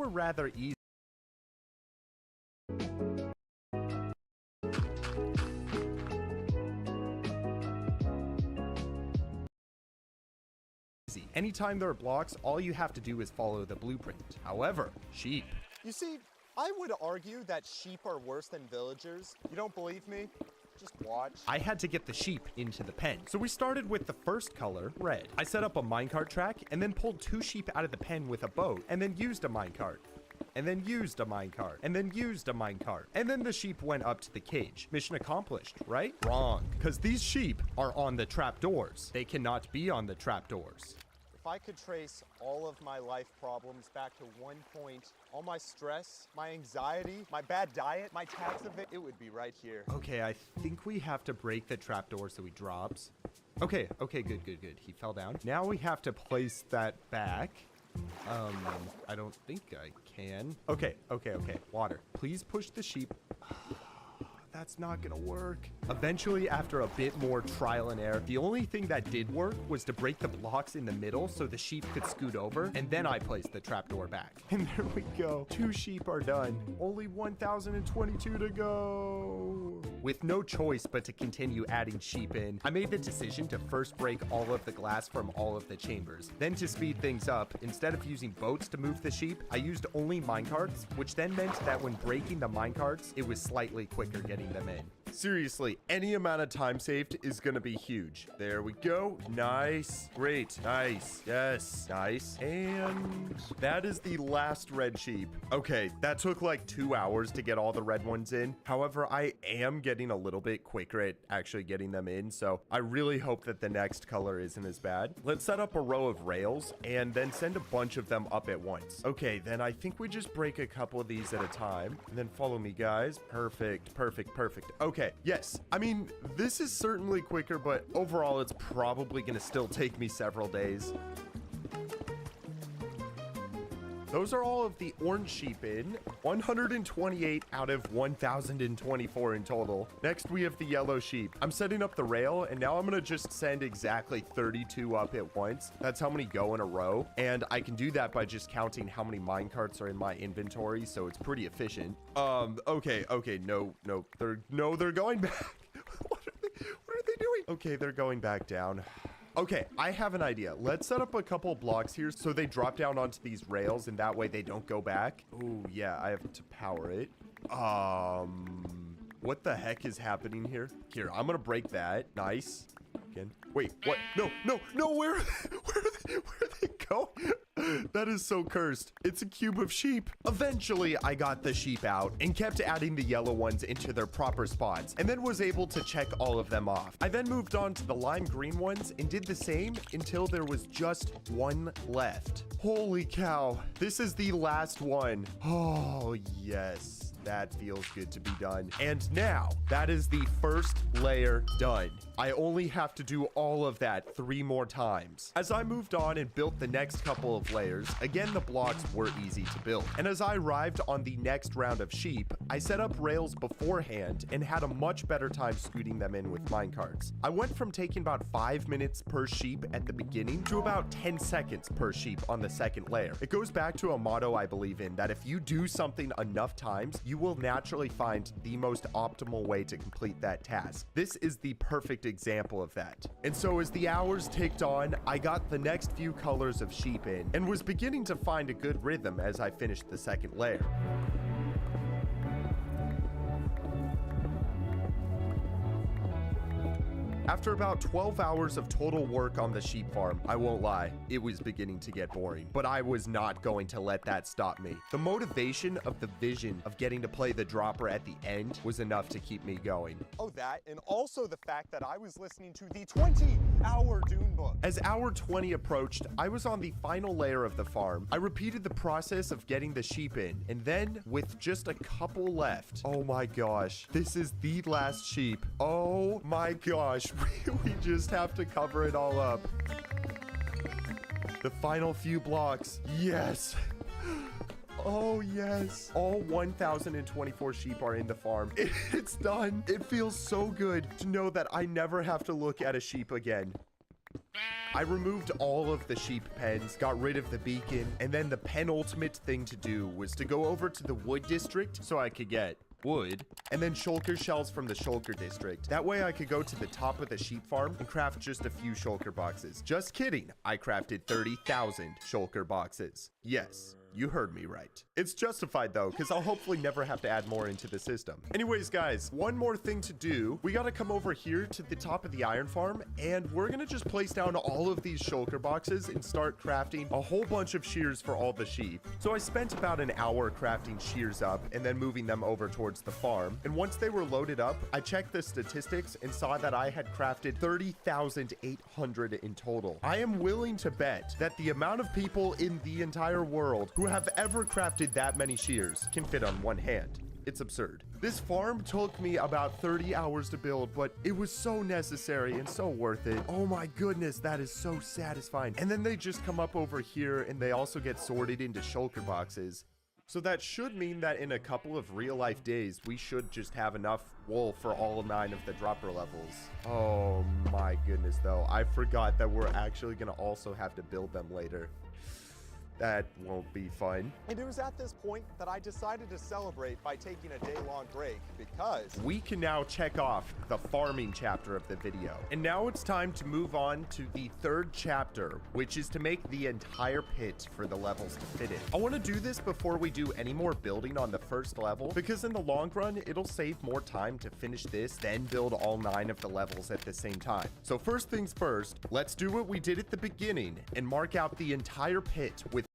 rather easy. Anytime there are blocks, all you have to do is follow the blueprint. However, sheep. You see, I would argue that sheep are worse than villagers. You don't believe me? Just watch. I had to get the sheep into the pen. So we started with the first color, red. I set up a minecart track and then pulled 2 sheep out of the pen with a boat and then used a minecart. And then used a minecart, and then used a minecart, and then the sheep went up to the cage. Mission accomplished, right? Wrong, because these sheep are on the trapdoors. They cannot be on the trapdoors. If I could trace all of my life problems back to one point, all my stress, my anxiety, my bad diet, my tax event, it would be right here. Okay, I think we have to break the trapdoor so he drops. Okay, good. He fell down. Now we have to place that back. I don't think I can. Okay. Water. Please push the sheep. That's not gonna work. Eventually, after a bit more trial and error, the only thing that did work was to break the blocks in the middle so the sheep could scoot over, and then I placed the trapdoor back. And there we go. 2 sheep are done. Only 1,022 to go. With no choice but to continue adding sheep in, I made the decision to first break all of the glass from all of the chambers. Then to speed things up, instead of using boats to move the sheep, I used only minecarts, which then meant that when breaking the minecarts, it was slightly quicker getting them in. Seriously, any amount of time saved is gonna be huge. There we go. Nice. Great. Nice. Yes. Nice. And that is the last red sheep. Okay, that took like 2 hours to get all the red ones in. However, I am getting a little bit quicker at actually getting them in, so I really hope that the next color isn't as bad. Let's set up a row of rails and then send a bunch of them up at once. Okay, then I think we just break a couple of these at a time and then follow me, guys. Perfect, perfect, perfect. Okay, yes. I mean, this is certainly quicker, but overall, it's probably gonna still take me several days. Those are all of the orange sheep in. 128 out of 1,024 in total. Next, we have the yellow sheep. I'm setting up the rail, and now I'm gonna just send exactly 32 up at once. That's how many go in a row, and I can do that by just counting how many minecarts are in my inventory, so it's pretty efficient. Okay, no, they're going back. What are they doing? Okay, they're going back down. Okay, I have an idea. Let's set up a couple blocks here so they drop down onto these rails and that way they don't go back. Oh, yeah, I have to power it. What the heck is happening here? Here, I'm gonna break that. Nice. Again. Wait, what? No, where are they going? That is so cursed. It's a cube of sheep. Eventually, I got the sheep out and kept adding the yellow ones into their proper spots and then was able to check all of them off. I then moved on to the lime green ones and did the same until there was just one left. Holy cow. This is the last one. Oh, yes. That feels good to be done. And now, that is the first layer done. I only have to do all of that 3 more times. As I moved on and built the next couple of layers, again, the blocks were easy to build. And as I arrived on the next round of sheep, I set up rails beforehand and had a much better time scooting them in with minecarts. I went from taking about 5 minutes per sheep at the beginning to about 10 seconds per sheep on the second layer. It goes back to a motto I believe in, that if you do something enough times, you will naturally find the most optimal way to complete that task. This is the perfect example of that. And so as the hours ticked on, I got the next few colors of sheep in and was beginning to find a good rhythm as I finished the second layer. After about 12 hours of total work on the sheep farm, I won't lie, it was beginning to get boring, but I was not going to let that stop me. The motivation of the vision of getting to play the dropper at the end was enough to keep me going. Oh, that, and also the fact that I was listening to the 20-hour Dune book. As hour 20 approached, I was on the final layer of the farm. I repeated the process of getting the sheep in, and then, with just a couple left, oh my gosh, this is the last sheep. Oh my gosh. We just have to cover it all up. The final few blocks. Yes. Oh, yes. All 1,024 sheep are in the farm. It's done. It feels so good to know that I never have to look at a sheep again. I removed all of the sheep pens, got rid of the beacon, and then the penultimate thing to do was to go over to the wood district so I could get wood, and then shulker shells from the shulker district. That way I could go to the top of the sheep farm and craft just a few shulker boxes. Just kidding. I crafted 30,000 shulker boxes. Yes, you heard me right. It's justified though, because I'll hopefully never have to add more into the system. Anyways, guys, one more thing to do. We gotta come over here to the top of the iron farm, and we're gonna just place down all of these shulker boxes and start crafting a whole bunch of shears for all the sheep. So I spent about an hour crafting shears up and then moving them over towards the farm. And once they were loaded up, I checked the statistics and saw that I had crafted 30,800 in total. I am willing to bet that the amount of people in the entire world who have ever crafted that many shears can fit on one hand. It's absurd. This farm took me about 30 hours to build, but it was so necessary and so worth it. Oh my goodness, that is so satisfying. And then they just come up over here and they also get sorted into shulker boxes. So that should mean that in a couple of real life days, we should just have enough wool for all 9 of the dropper levels. Oh my goodness though, I forgot that we're actually gonna also have to build them later. That won't be fun. And it was at this point that I decided to celebrate by taking a day-long break because We can now check off the farming chapter of the video. And now it's time to move on to the third chapter, which is to make the entire pit for the levels to fit in. I want to do this before we do any more building on the first level, because in the long run, it'll save more time to finish this, then build all 9 of the levels at the same time. So first things first, let's do what we did at the beginning and mark out the entire pit with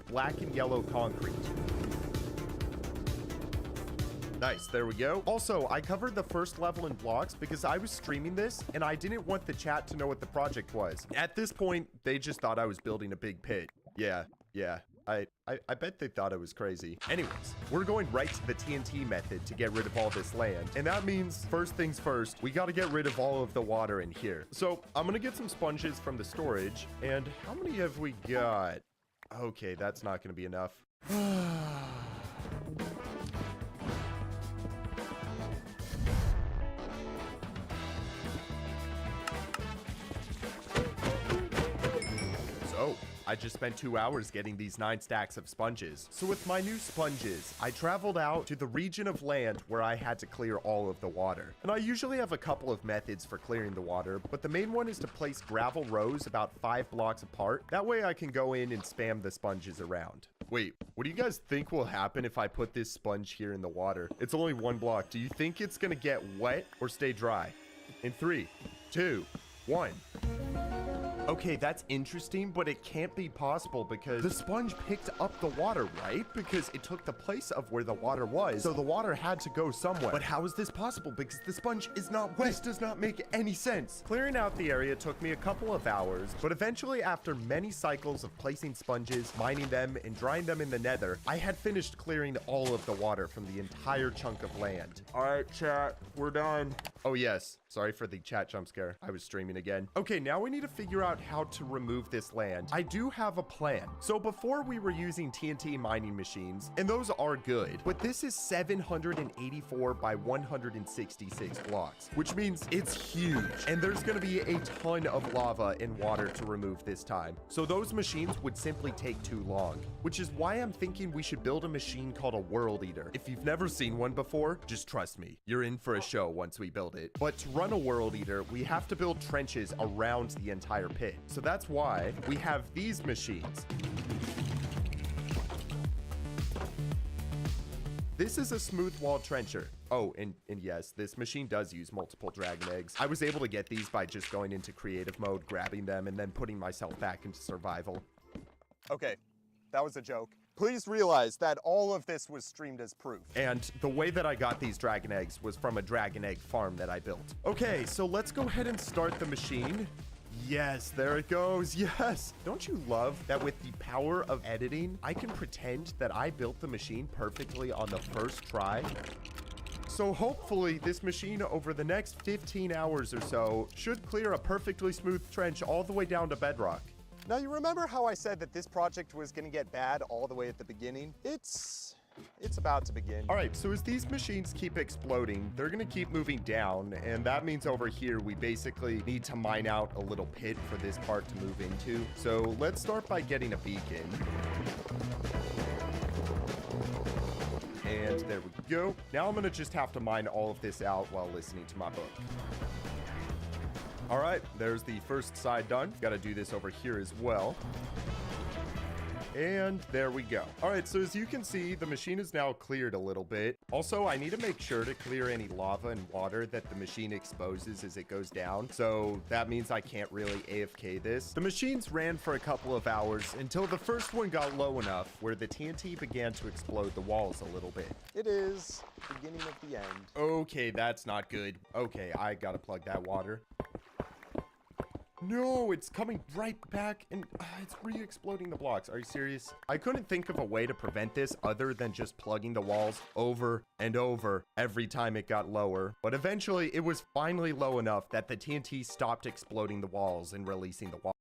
black and yellow concrete. Nice, there we go. Also, I covered the first level in blocks because I was streaming this and I didn't want the chat to know what the project was. At this point, they just thought I was building a big pit. Yeah. I bet they thought I was crazy. Anyways, we're going right to the TNT method to get rid of all this land. And that means, first things first, we got to get rid of all of the water in here. So I'm going to get some sponges from the storage. And how many have we got? Okay, that's not going to be enough. So, I just spent 2 hours getting these 9 stacks of sponges. So with my new sponges, I traveled out to the region of land where I had to clear all of the water. And I usually have a couple of methods for clearing the water, but the main one is to place gravel rows about 5 blocks apart. That way I can go in and spam the sponges around. Wait, what do you guys think will happen if I put this sponge here in the water? It's only 1 block. Do you think it's gonna get wet or stay dry? In 3, 2, 1. Okay, that's interesting, but it can't be possible because the sponge picked up the water, right? Because it took the place of where the water was, so the water had to go somewhere. But how is this possible? Because the sponge is not wet. This does not make any sense. Clearing out the area took me a couple of hours, but eventually after many cycles of placing sponges, mining them, and drying them in the nether, I had finished clearing all of the water from the entire chunk of land. All right, chat, we're done. Oh yes, sorry for the chat jump scare. I was streaming again. Okay, now we need to figure out how to remove this land. I do have a plan. So before we were using TNT mining machines, and those are good, but this is 784 by 166 blocks, which means it's huge. And there's gonna be a ton of lava and water to remove this time. So those machines would simply take too long, which is why I'm thinking we should build a machine called a world eater. If you've never seen one before, just trust me, you're in for a show once we build it. But to run a world eater, we have to build trenches around the entire pit. So that's why we have these machines. This is a smooth wall trencher. Oh, and yes, this machine does use multiple dragon eggs. I was able to get these by just going into creative mode, grabbing them, and then putting myself back into survival. Okay, that was a joke. Please realize that all of this was streamed as proof. And the way that I got these dragon eggs was from a dragon egg farm that I built. Okay, so let's go ahead and start the machine. Yes, there it goes. Yes. Don't you love that with the power of editing, I can pretend that I built the machine perfectly on the first try? So hopefully this machine over the next 15 hours or so should clear a perfectly smooth trench all the way down to bedrock. Now, you remember how I said that this project was gonna get bad all the way at the beginning? It's about to begin. All right, so as these machines keep exploding, they're gonna keep moving down, and that means over here, we basically need to mine out a little pit for this part to move into. So let's start by getting a beacon. And there we go. Now I'm gonna just have to mine all of this out while listening to my book. All right, there's the first side done. Got to do this over here as well. And there we go. All right, so as you can see, the machine is now cleared a little bit. Also, I need to make sure to clear any lava and water that the machine exposes as it goes down. So that means I can't really AFK this. The machines ran for a couple of hours until the first one got low enough where the TNT began to explode the walls a little bit. It is the beginning of the end. Okay, that's not good. Okay, I gotta plug that water. No, it's coming right back and it's re-exploding the blocks. Are you serious? I couldn't think of a way to prevent this other than just plugging the walls over and over every time it got lower. But eventually it was finally low enough that the TNT stopped exploding the walls and releasing the wall.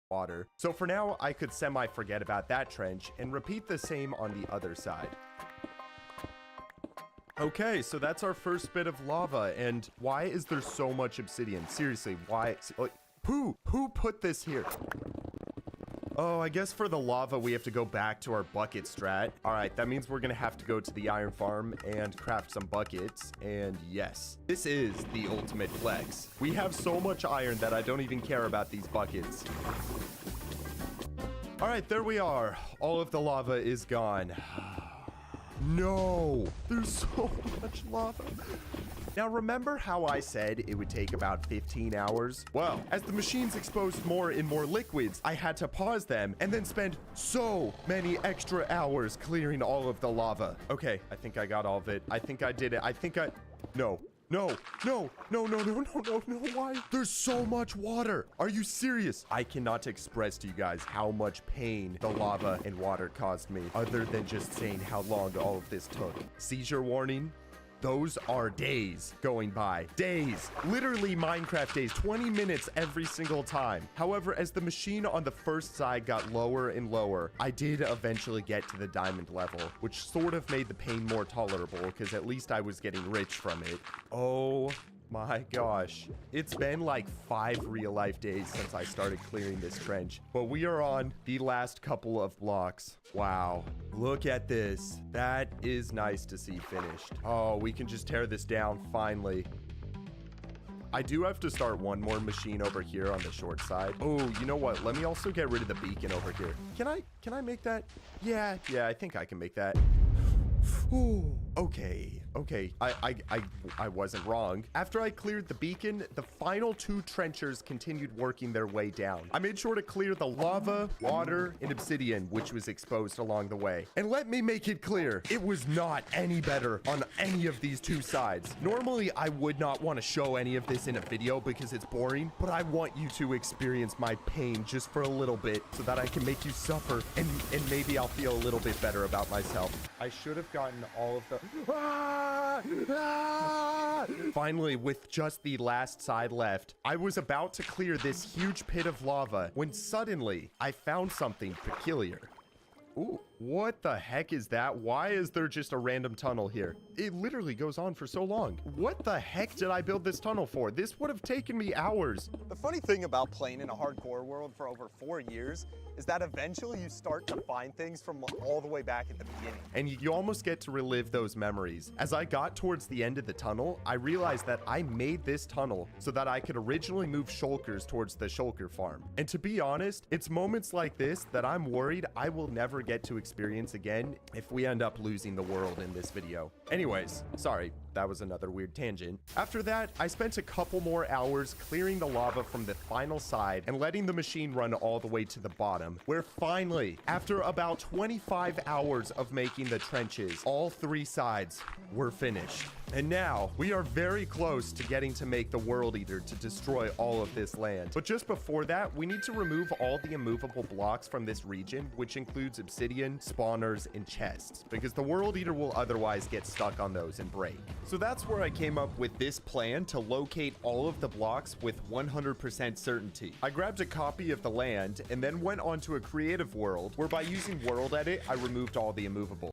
Water. So for now, I could semi-forget about that trench and repeat the same on the other side. Okay, so that's our first bit of lava, and why is there so much obsidian? Seriously, why? Like, who put this here? Oh, I guess for the lava, we have to go back to our bucket strat. All right, that means we're gonna have to go to the iron farm and craft some buckets. And yes, this is the ultimate flex. We have so much iron that I don't even care about these buckets. All right, there we are. All of the lava is gone. No, there's so much lava. Now, remember how I said it would take about 15 hours? Well, as the machines exposed more and more liquids, I had to pause them and then spend so many extra hours clearing all of the lava. Okay, I think I got all of it. I think I did it. No, why? There's so much water. Are you serious? I cannot express to you guys how much pain the lava and water caused me, other than just saying how long all of this took. Seizure warning. Those are days going by. Days. Literally Minecraft days. 20 minutes every single time. However, as the machine on the first side got lower and lower, I did eventually get to the diamond level, which sort of made the pain more tolerable because at least I was getting rich from it. Oh my gosh. It's been like 5 real life days since I started clearing this trench, but we are on the last couple of blocks. Wow. Look at this. That is nice to see finished. Oh, we can just tear this down finally. I do have to start one more machine over here on the short side. Oh, you know what? Let me also get rid of the beacon over here. Can I make that? Yeah, I think I can make that. Ooh, okay. I wasn't wrong. After I cleared the beacon, the final 2 trenchers continued working their way down. I made sure to clear the lava, water, and obsidian, which was exposed along the way. And let me make it clear, it was not any better on any of these 2 sides. Normally, I would not want to show any of this in a video because it's boring, but I want you to experience my pain just for a little bit so that I can make you suffer and maybe I'll feel a little bit better about myself. I should have gotten all of the... Finally, with just the last side left, I was about to clear this huge pit of lava when suddenly I found something peculiar. Ooh, what the heck is that? Why is there just a random tunnel here? It literally goes on for so long. What the heck did I build this tunnel for? This would have taken me hours. The funny thing about playing in a hardcore world for over 4 years is that eventually you start to find things from all the way back at the beginning. And you almost get to relive those memories. As I got towards the end of the tunnel, I realized that I made this tunnel so that I could originally move shulkers towards the shulker farm. And to be honest, it's moments like this that I'm worried I will never get to experience again if we end up losing the world in this video. Anyways, sorry, that was another weird tangent. After that, I spent a couple more hours clearing the lava from the final side and letting the machine run all the way to the bottom, where finally, after about 25 hours of making the trenches, all 3 sides were finished. And now, we are very close to getting to make the World Eater to destroy all of this land. But just before that, we need to remove all the immovable blocks from this region, which includes obsidian, spawners, and chests, because the World Eater will otherwise get stuck on those and break. So that's where I came up with this plan to locate all of the blocks with 100% certainty. I grabbed a copy of the land and then went on to a creative world where by using World Edit, I removed all the immovable.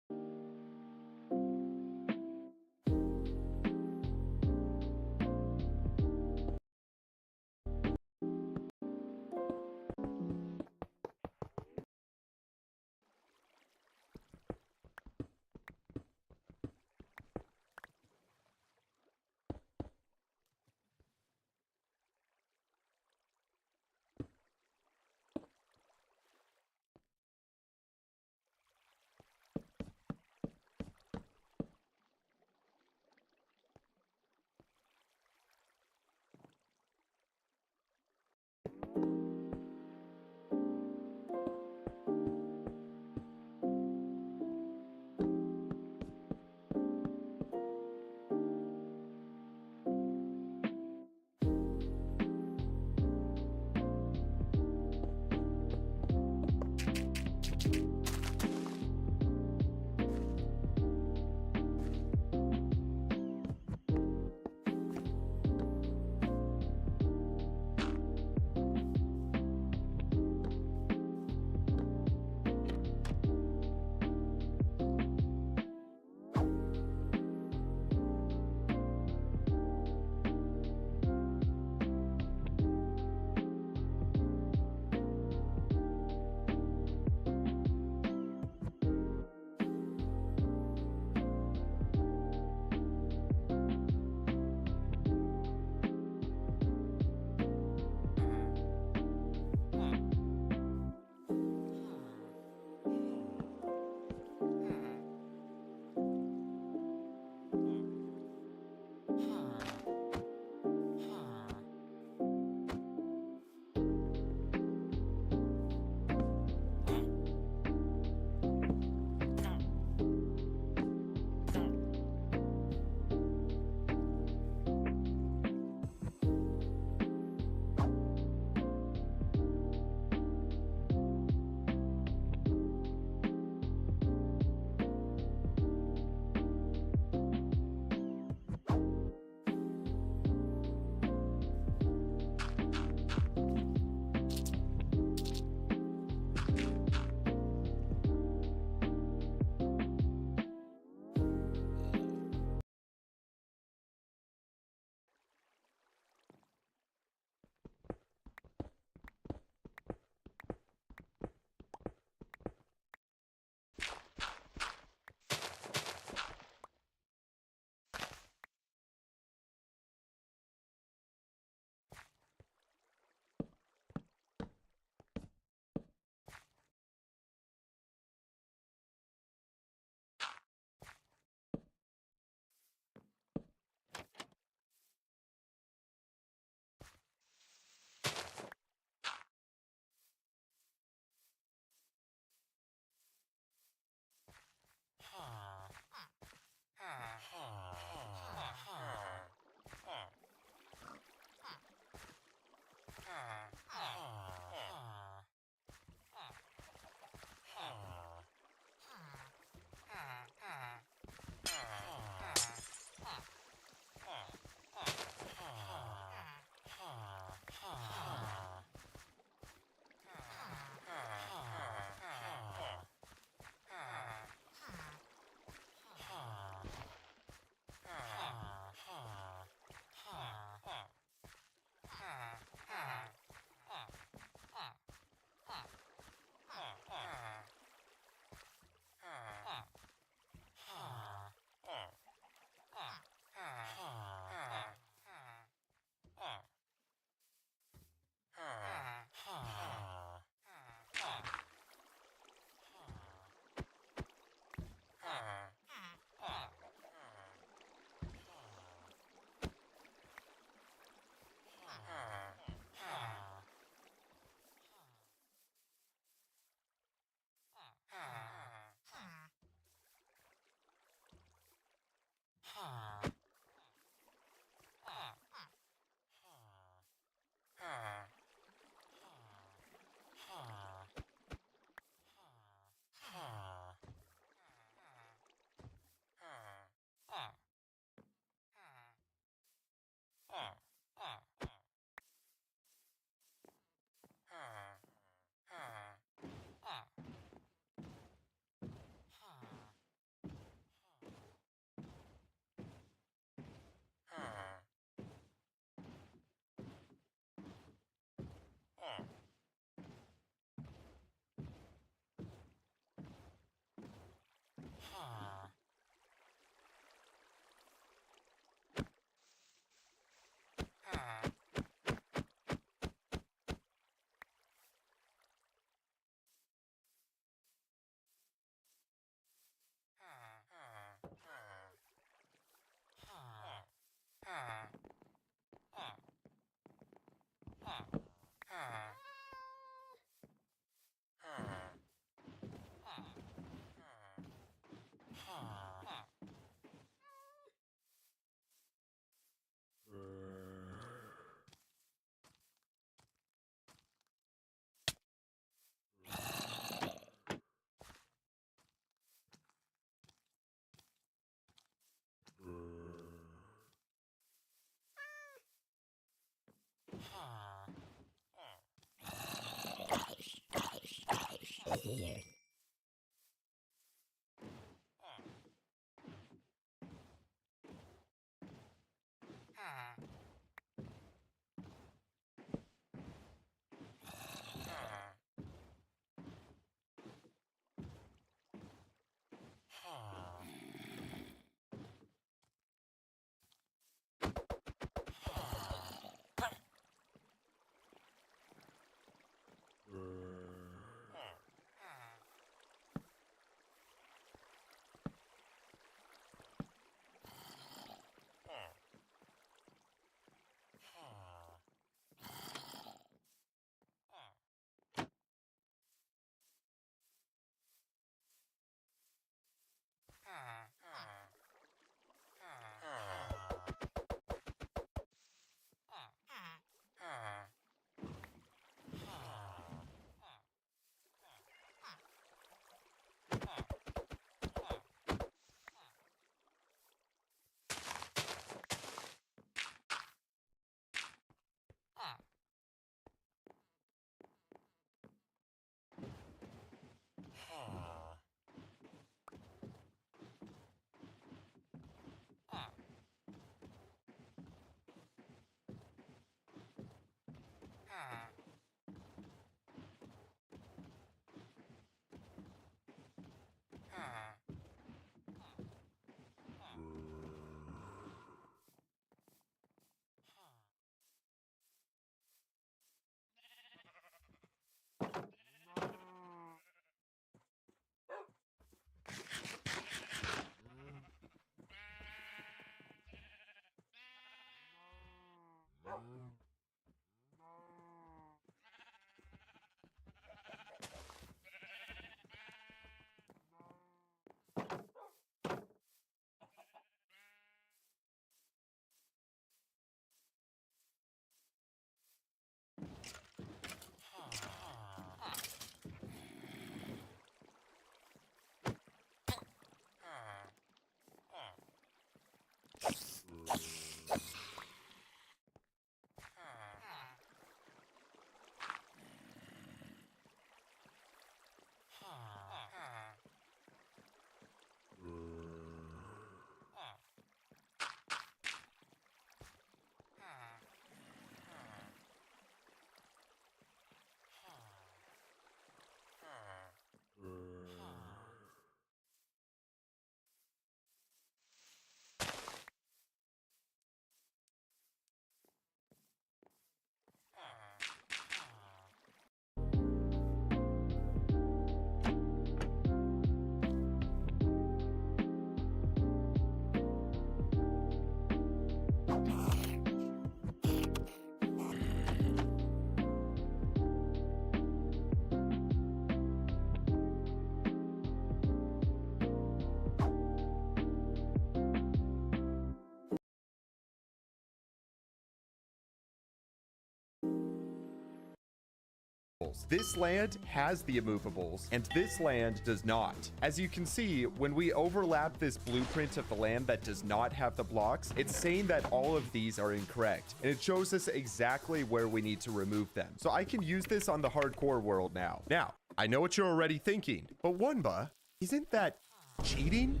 This land has the immovables, and this land does not. As you can see, when we overlap this blueprint of the land that does not have the blocks, it's saying that all of these are incorrect, and it shows us exactly where we need to remove them. So I can use this on the hardcore world now. Now, I know what you're already thinking, but Wunba, isn't that cheating?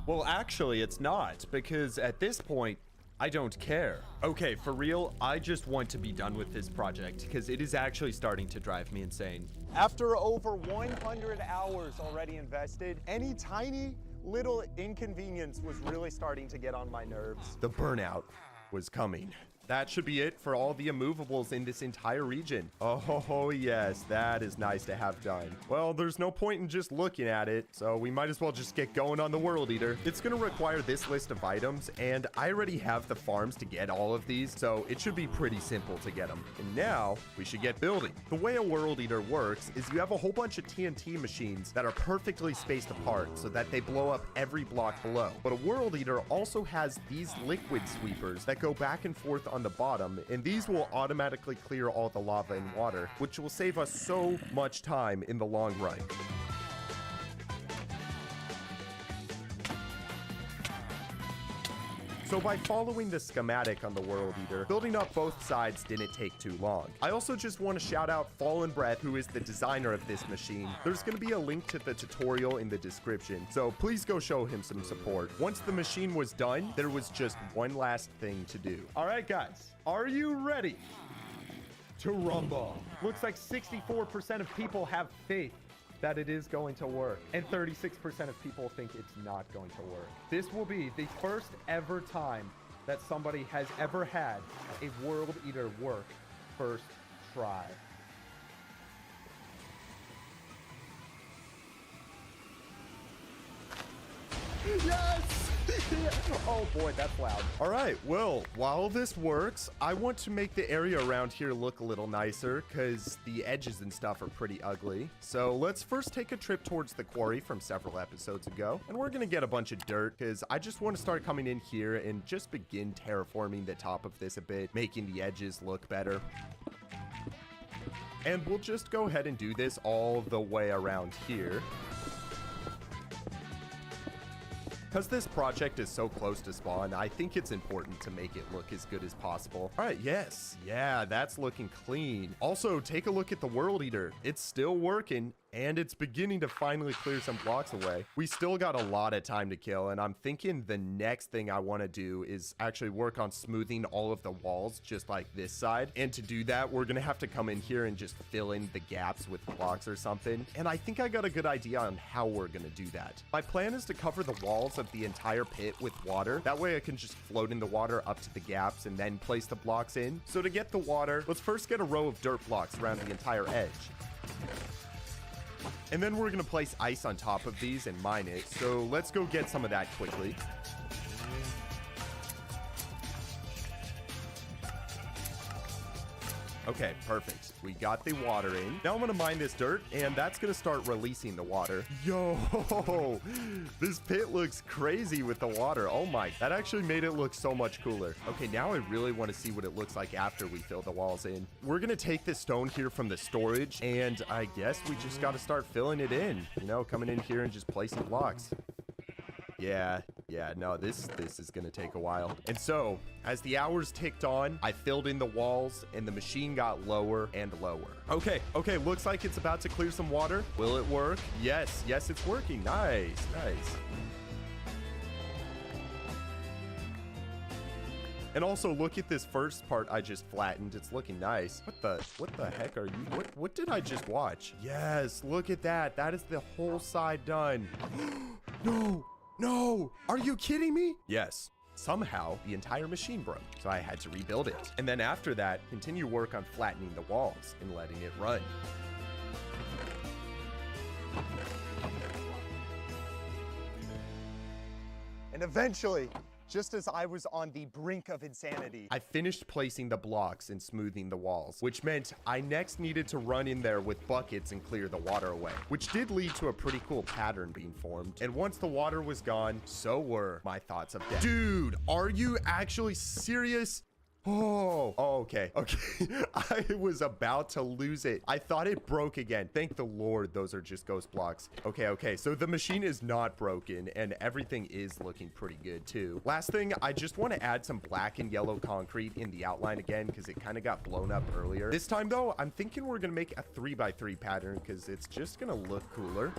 Well, actually, it's not, because at this point, I don't care. Okay, for real, I just want to be done with this project because it is actually starting to drive me insane. After over 100 hours already invested, any tiny little inconvenience was really starting to get on my nerves. The burnout was coming. That should be it for all the immovables in this entire region. Oh, yes, that is nice to have done. Well, there's no point in just looking at it, so we might as well just get going on the World Eater. It's going to require this list of items, and I already have the farms to get all of these, so it should be pretty simple to get them. And now, we should get building. The way a World Eater works is you have a whole bunch of TNT machines that are perfectly spaced apart so that they blow up every block below. But a World Eater also has these liquid sweepers that go back and forth on the bottom, and these will automatically clear all the lava and water, which will save us so much time in the long run. So by following the schematic on the World Eater, building up both sides didn't take too long. I also just want to shout out Fallen Breath, who is the designer of this machine. There's going to be a link to the tutorial in the description, so please go show him some support. Once the machine was done, there was just one last thing to do. All right, guys, are you ready to rumble? Looks like 64% of people have faith that it is going to work, and 36% of people think it's not going to work. This will be the first ever time that somebody has ever had a World Eater work first try. Yes! Oh boy, that's loud. All right, well, while this works, I want to make the area around here look a little nicer because the edges and stuff are pretty ugly. So let's first take a trip towards the quarry from several episodes ago, and we're gonna get a bunch of dirt because I just want to start coming in here and just begin terraforming the top of this a bit, making the edges look better. And we'll just go ahead and do this all the way around here. Because this project is so close to spawn, I think it's important to make it look as good as possible. All right, yes. Yeah, that's looking clean. Also, take a look at the World Eater. It's still working, and it's beginning to finally clear some blocks away. We still got a lot of time to kill, and I'm thinking the next thing I want to do is actually work on smoothing all of the walls, just like this side. And to do that, we're going to have to come in here and just fill in the gaps with blocks or something. And I think I got a good idea on how we're going to do that. My plan is to cover the walls of the entire pit with water. That way I can just float in the water up to the gaps and then place the blocks in. So to get the water, let's first get a row of dirt blocks around the entire edge. And then we're going to place ice on top of these and mine it. So let's go get some of that quickly. Okay, perfect. We got the water in. Now I'm gonna mine this dirt, and that's gonna start releasing the water. Yo, this pit looks crazy with the water. Oh my, that actually made it look so much cooler. Okay, now I really want to see what it looks like after we fill the walls in. We're gonna take this stone here from the storage, and I guess we just gotta start filling it in. You know, coming in here and just placing blocks. Yeah, no, this is gonna take a while. And so, as the hours ticked on, I filled in the walls, and the machine got lower and lower. Okay, looks like it's about to clear some water. Will it work? Yes, it's working. Nice. And also, look at this first part I just flattened. It's looking nice. What the heck are you? What did I just watch? Yes, look at that. That is the whole side done. No, are you kidding me? Yes. Somehow, the entire machine broke, so I had to rebuild it. And then after that, continue work on flattening the walls and letting it run. And eventually, just as I was on the brink of insanity, I finished placing the blocks and smoothing the walls, which meant I next needed to run in there with buckets and clear the water away, which did lead to a pretty cool pattern being formed. And once the water was gone, so were my thoughts of death. Dude, are you actually serious? Oh, okay. I was about to lose it. I thought it broke again. Thank the Lord those are just ghost blocks. Okay. So the machine is not broken and everything is looking pretty good too. Last thing, I just want to add some black and yellow concrete in the outline again because it kind of got blown up earlier. This time though, I'm thinking we're going to make a 3x3 pattern because it's just going to look cooler.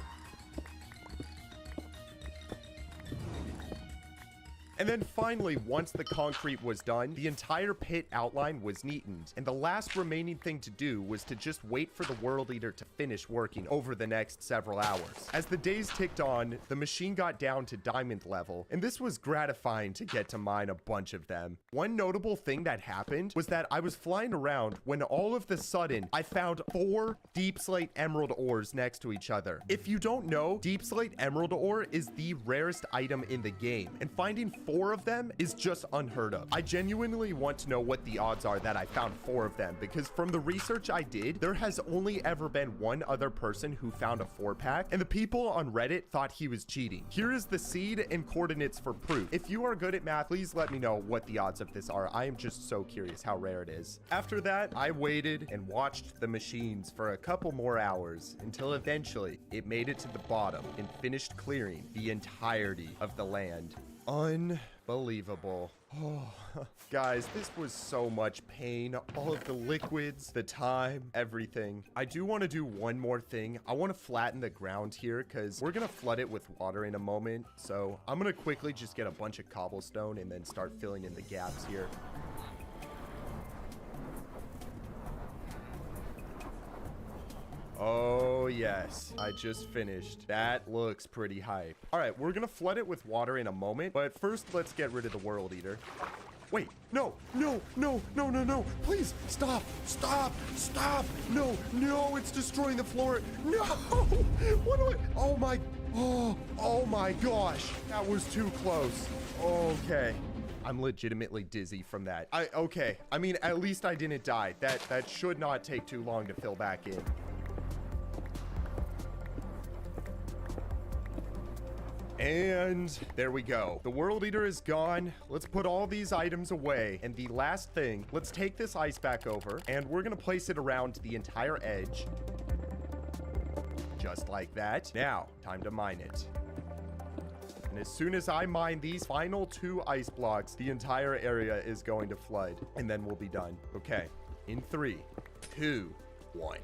And then finally, once the concrete was done, the entire pit outline was neatened. And the last remaining thing to do was to just wait for the World Eater to finish working over the next several hours. As the days ticked on, the machine got down to diamond level, and this was gratifying to get to mine a bunch of them. One notable thing that happened was that I was flying around when all of the sudden, I found 4 deep slate emerald ores next to each other. If you don't know, deep slate emerald ore is the rarest item in the game, and finding 4 of them is just unheard of. I genuinely want to know what the odds are that I found 4 of them, because from the research I did, there has only ever been one other person who found a 4-pack, and the people on Reddit thought he was cheating. Here is the seed and coordinates for proof. If you are good at math, please let me know what the odds of this are. I am just so curious how rare it is. After that, I waited and watched the machines for a couple more hours until eventually it made it to the bottom and finished clearing the entirety of the land. Unbelievable. Oh, guys, this was so much pain. All of the liquids, the time, everything. I do want to do one more thing. I want to flatten the ground here because we're going to flood it with water in a moment. So I'm going to quickly just get a bunch of cobblestone and then start filling in the gaps here. Oh, yes. I just finished. That looks pretty hype. All right, we're going to flood it with water in a moment. But first, let's get rid of the World Eater. Wait, no. Please, stop. No, it's destroying the floor. No, what do I, oh my gosh. That was too close. Okay. I'm legitimately dizzy from that. Okay. I mean, at least I didn't die. That should not take too long to fill back in. And there we go. The World Eater is gone. Let's put all these items away. And the last thing, let's take this ice back over and we're going to place it around the entire edge. Just like that. Now, time to mine it. And as soon as I mine these final 2 ice blocks, the entire area is going to flood. And then we'll be done. Okay. In 3, 2, 1.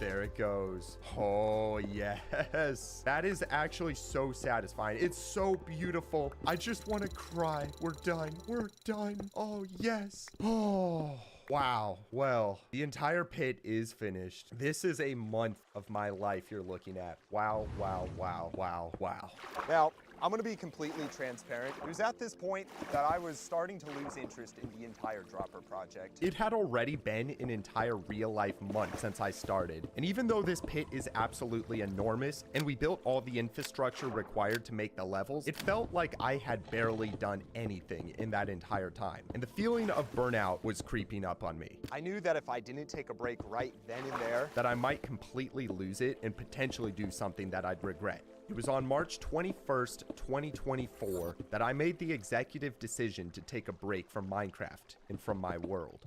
There it goes. Oh, yes. That is actually so satisfying. It's so beautiful. I just want to cry. We're done. Oh, yes. Oh, wow. Well, the entire pit is finished. This is a month of my life you're looking at. Wow. Now, I'm going to be completely transparent. It was at this point that I was starting to lose interest in the entire dropper project. It had already been an entire real-life month since I started. And even though this pit is absolutely enormous and we built all the infrastructure required to make the levels, it felt like I had barely done anything in that entire time. And the feeling of burnout was creeping up on me. I knew that if I didn't take a break right then and there, that I might completely lose it and potentially do something that I'd regret. It was on March 21st, 2024, that I made the executive decision to take a break from Minecraft and from my world.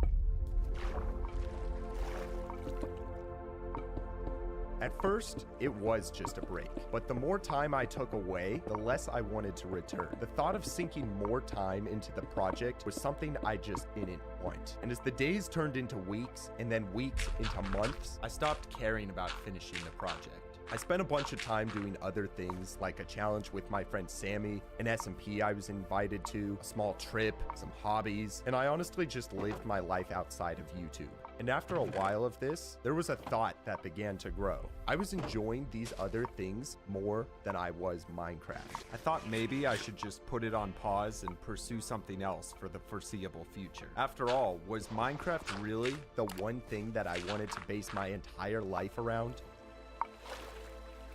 At first, it was just a break, but the more time I took away, the less I wanted to return. The thought of sinking more time into the project was something I just didn't want. And as the days turned into weeks, and then weeks into months, I stopped caring about finishing the project. I spent a bunch of time doing other things, like a challenge with my friend Sammy, an SMP I was invited to, a small trip, some hobbies, and I honestly just lived my life outside of YouTube. And after a while of this, there was a thought that began to grow. I was enjoying these other things more than I was Minecraft. I thought maybe I should just put it on pause and pursue something else for the foreseeable future. After all, was Minecraft really The one thing that I wanted to base my entire life around?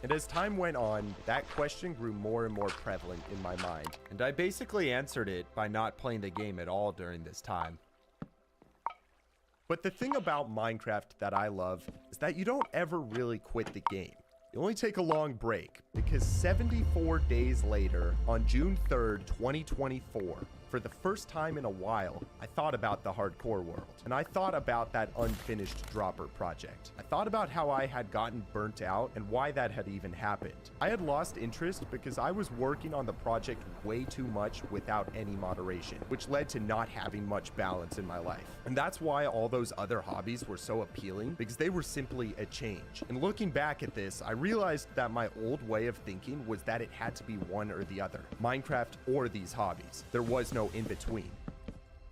And as time went on, that question grew more and more prevalent in my mind. And I basically answered it by not playing the game at all during this time. But the thing about Minecraft that I love is that you don't ever really quit the game. You only take a long break, because 74 days later, on June 3rd, 2024, For the first time in a while, I thought about the hardcore world, and I thought about that unfinished dropper project. I thought about how I had gotten burnt out and why that had even happened. I had lost interest because I was working on the project way too much without any moderation, which led to not having much balance in my life. And that's why all those other hobbies were so appealing, because they were simply a change. And looking back at this, I realized that my old way of thinking was that it had to be one or the other, Minecraft or these hobbies. There was no in between.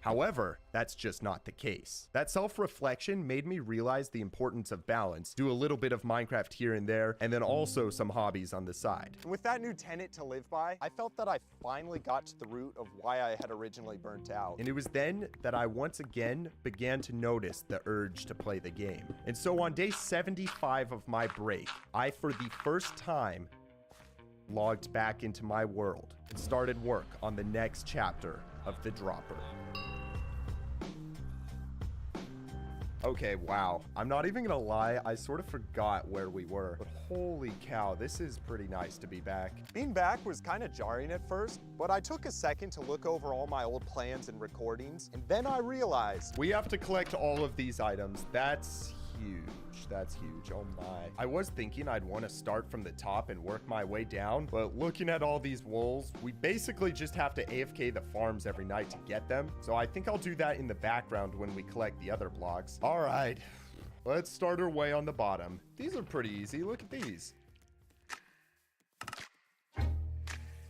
However, that's just not the case. That self-reflection made me realize the importance of balance, do a little bit of Minecraft here and there, and then also some hobbies on the side. With that new tenant to live by, I felt that I finally got to the root of why I had originally burnt out. And it was then that I once again began to notice the urge to play the game. And so on day 75 of my break, I, for the first time, logged back into my world and started work on the next chapter of the dropper. Okay, wow. I'm not even gonna lie, I sort of forgot where we were. But holy cow, this is pretty nice to be back. Being back was kind of jarring at first, but I took a second to look over all my old plans and recordings, and then I realized we have to collect all of these items. That's huge. That's huge. Oh my. I was thinking I'd want to start from the top and work my way down, but looking at all these wolves, we basically just have to AFK the farms every night to get them. So I think I'll do that in the background when we collect the other blocks. All right, let's start our way on the bottom. These are pretty easy. Look at these.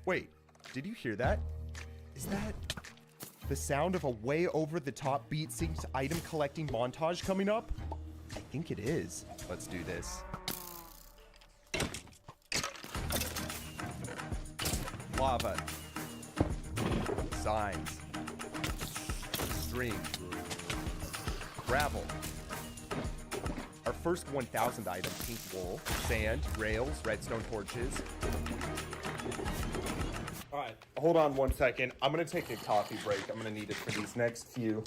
Wait, did you hear that? Is that the sound of a way over the top beat synced item collecting montage coming up? I think it is. Let's do this. Lava. Signs. String. Gravel. Our first 1,000 item, pink wool, sand, rails, redstone torches. All right, hold on one second. I'm gonna take a coffee break. I'm gonna need it for these next few.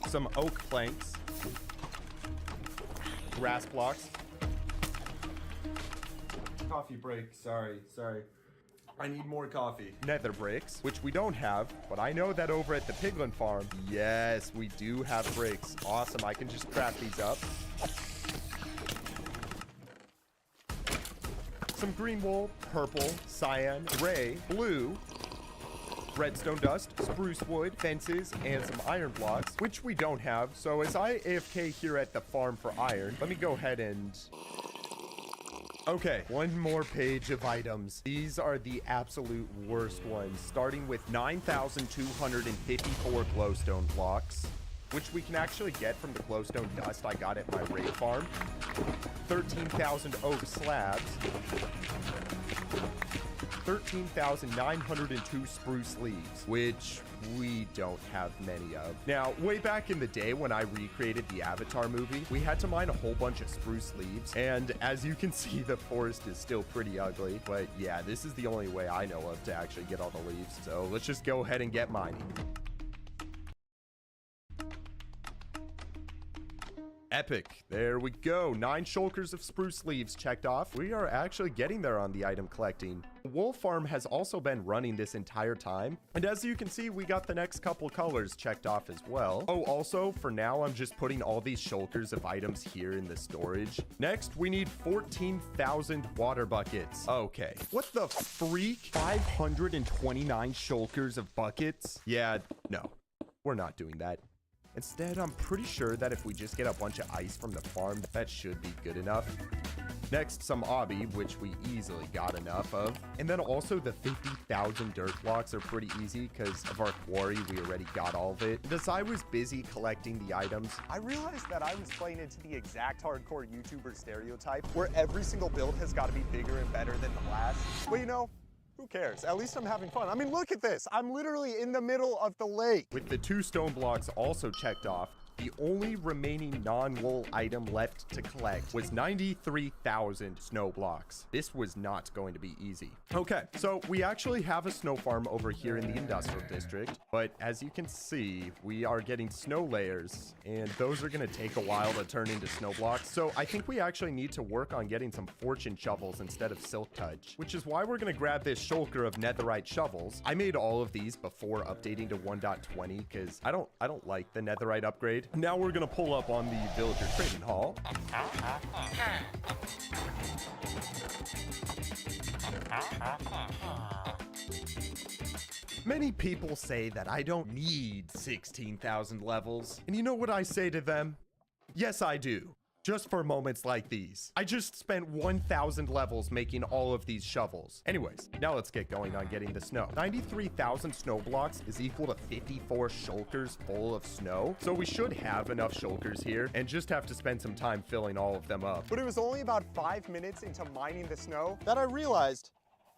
Some oak planks, grass blocks. Coffee break, sorry. I need more coffee. Nether bricks, which we don't have, but I know that over at the piglin farm, yes, we do have bricks. Awesome, I can just craft these up. Some green wool, purple, cyan, gray, blue, redstone dust, spruce wood, fences, and some iron blocks, which we don't have. So as I AFK here at the farm for iron, let me go ahead and... Okay, one more page of items. These are the absolute worst ones, starting with 9,254 glowstone blocks, which we can actually get from the glowstone dust I got at my raid farm. 13,000 oak slabs. 13,902 spruce leaves, which we don't have many of. Now, way back in the day when I recreated the Avatar movie, we had to mine a whole bunch of spruce leaves, and as you can see, the forest is still pretty ugly. But yeah, this is the only way I know of to actually get all the leaves. So let's just go ahead and get mining. Epic. There we go. 9 shulkers of spruce leaves checked off. We are actually getting there on the item collecting. The wool farm has also been running this entire time. And as you can see, we got the next couple colors checked off as well. Oh, also, for now, I'm just putting all these shulkers of items here in the storage. Next, we need 14,000 water buckets. Okay. What the freak? 529 shulkers of buckets? Yeah, no. We're not doing that. Instead, I'm pretty sure that if we just get a bunch of ice from the farm, that should be good enough. Next, some obby, which we easily got enough of. And then also the 50,000 dirt blocks are pretty easy because of our quarry, we already got all of it. And as I was busy collecting the items, I realized that I was playing into the exact hardcore YouTuber stereotype where every single build has got to be bigger and better than the last. Well, you know, who cares? At least I'm having fun. I mean, look at this. I'm literally in the middle of the lake. With the 2 stone blocks also checked off, The only remaining non-wool item left to collect was 93,000 snow blocks. This was not going to be easy. Okay, so we actually have a snow farm over here in the industrial district, but as you can see, we are getting snow layers, and those are going to take a while to turn into snow blocks. So I think we actually need to work on getting some fortune shovels instead of silk touch, which is why we're going to grab this shulker of netherite shovels. I made all of these before updating to 1.20 because I don't like the netherite upgrade. Now we're going to pull up on the villager trading hall. Many people say that I don't need 16,000 levels. And you know what I say to them? Yes, I do. Just for moments like these. I just spent 1,000 levels making all of these shovels. Anyways, now let's get going on getting the snow. 93,000 snow blocks is equal to 54 shulkers full of snow. So we should have enough shulkers here and just have to spend some time filling all of them up. But it was only about 5 minutes into mining the snow that I realized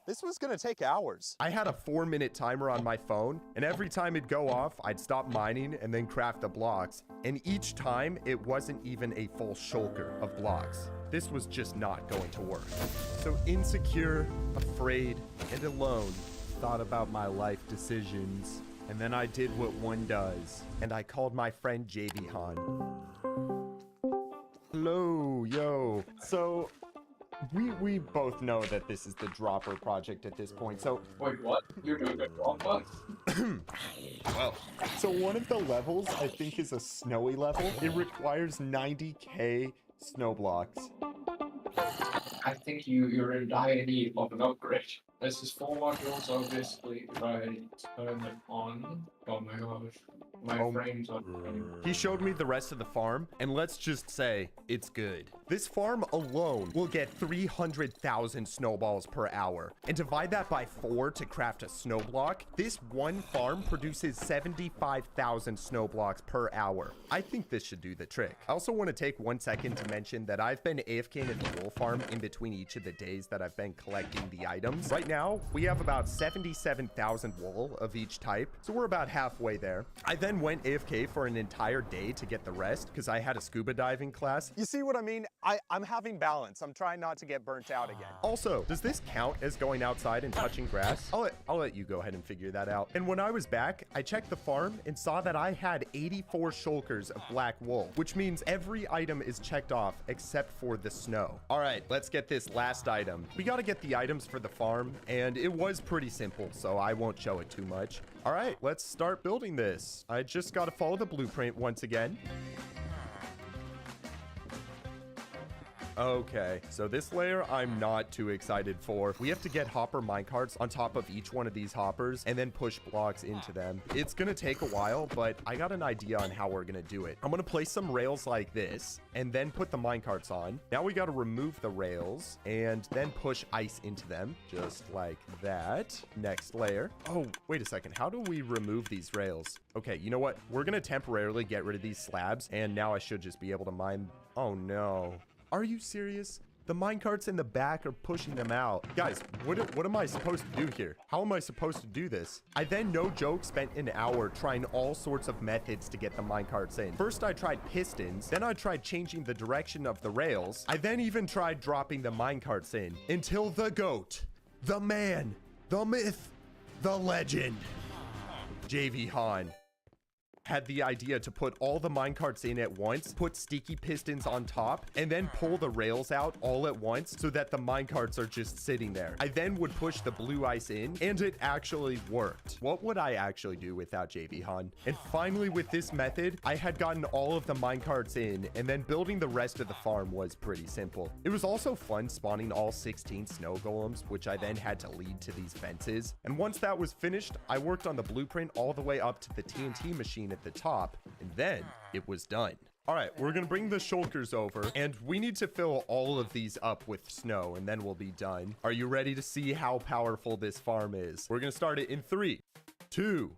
this was gonna take hours. I had a 4-minute timer on my phone, and every time it'd go off, I'd stop mining and then craft the blocks. And each time, it wasn't even a full shulker of blocks. This was just not going to work. So insecure, afraid, and alone, thought about my life decisions. And then I did what one does, and I called my friend JB Han. Hello, yo. So we both know that this is the dropper project at this point, so Wait, what? You're doing a dropper? well, so one of the levels I think is a snowy level. It requires 90k snow blocks. I think you're in dire need of an upgrade. This is 4 modules, obviously. If I turn it on. Oh my gosh. My frames are. He showed me the rest of the farm, and let's just say it's good. This farm alone will get 300,000 snowballs per hour, and divide that by 4 to craft a snow block. This one farm produces 75,000 snow blocks per hour. I think this should do the trick. I also want to take 1 second to mention that I've been AFKing at the wool farm in between each of the days that I've been collecting the items. Right now, we have about 77,000 wool of each type, so we're about halfway there. I then went AFK for an entire day to get the rest because I had a scuba diving class. You see what I mean? I'm having balance. I'm trying not to get burnt out again. Also, does this count as going outside and touching grass? I'll let you go ahead and figure that out. And when I was back, I checked the farm and saw that I had 84 shulkers of black wool, which means every item is checked off except for the snow. All right, let's get this last item. We got to get the items for the farm, and it was pretty simple, so I won't show it too much. All right, let's start building this. I just got to follow the blueprint once again. Okay, so this layer I'm not too excited for. We have to get hopper minecarts on top of each one of these hoppers and then push blocks into them. It's gonna take a while, but I got an idea on how we're gonna do it. I'm gonna place some rails like this and then put the minecarts on. Now we gotta remove the rails and then push ice into them, just like that. Next layer. Oh, wait a second. How do we remove these rails? Okay, you know what? We're gonna temporarily get rid of these slabs, and now I should just be able to mine. Oh no. Are you serious? The minecarts in the back are pushing them out. Guys, what am I supposed to do here? How am I supposed to do this? I then, no joke, spent an hour trying all sorts of methods to get the minecarts in. First, I tried pistons. Then I tried changing the direction of the rails. I then even tried dropping the minecarts in until the GOAT, the man, the myth, the legend, JV Han, had the idea to put all the minecarts in at once, put sticky pistons on top, and then pull the rails out all at once so that the minecarts are just sitting there. I then would push the blue ice in, and it actually worked. What would I actually do without JV Han? And finally, with this method, I had gotten all of the minecarts in, and then building the rest of the farm was pretty simple. It was also fun spawning all 16 snow golems, which I then had to lead to these fences. And once that was finished, I worked on the blueprint all the way up to the TNT machine at the top, and then it was done. All right, we're gonna bring the shulkers over, and we need to fill all of these up with snow, and then we'll be done. Are you ready to see how powerful this farm is? We're gonna start it in 3, 2,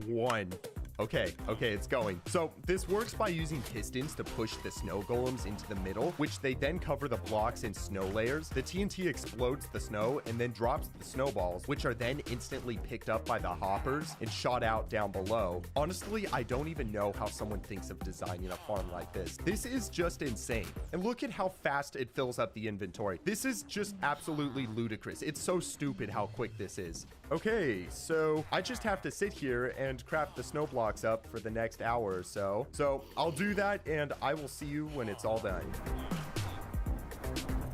1. Okay, it's going. So this works by using pistons to push the snow golems into the middle, which they then cover the blocks in snow layers. The TNT explodes the snow and then drops the snowballs, which are then instantly picked up by the hoppers and shot out down below. Honestly, I don't even know how someone thinks of designing a farm like this. This is just insane. And look at how fast it fills up the inventory. This is just absolutely ludicrous. It's so stupid how quick this is. Okay, so I just have to sit here and craft the snow blocks up for the next hour or so. So I'll do that and I will see you when it's all done.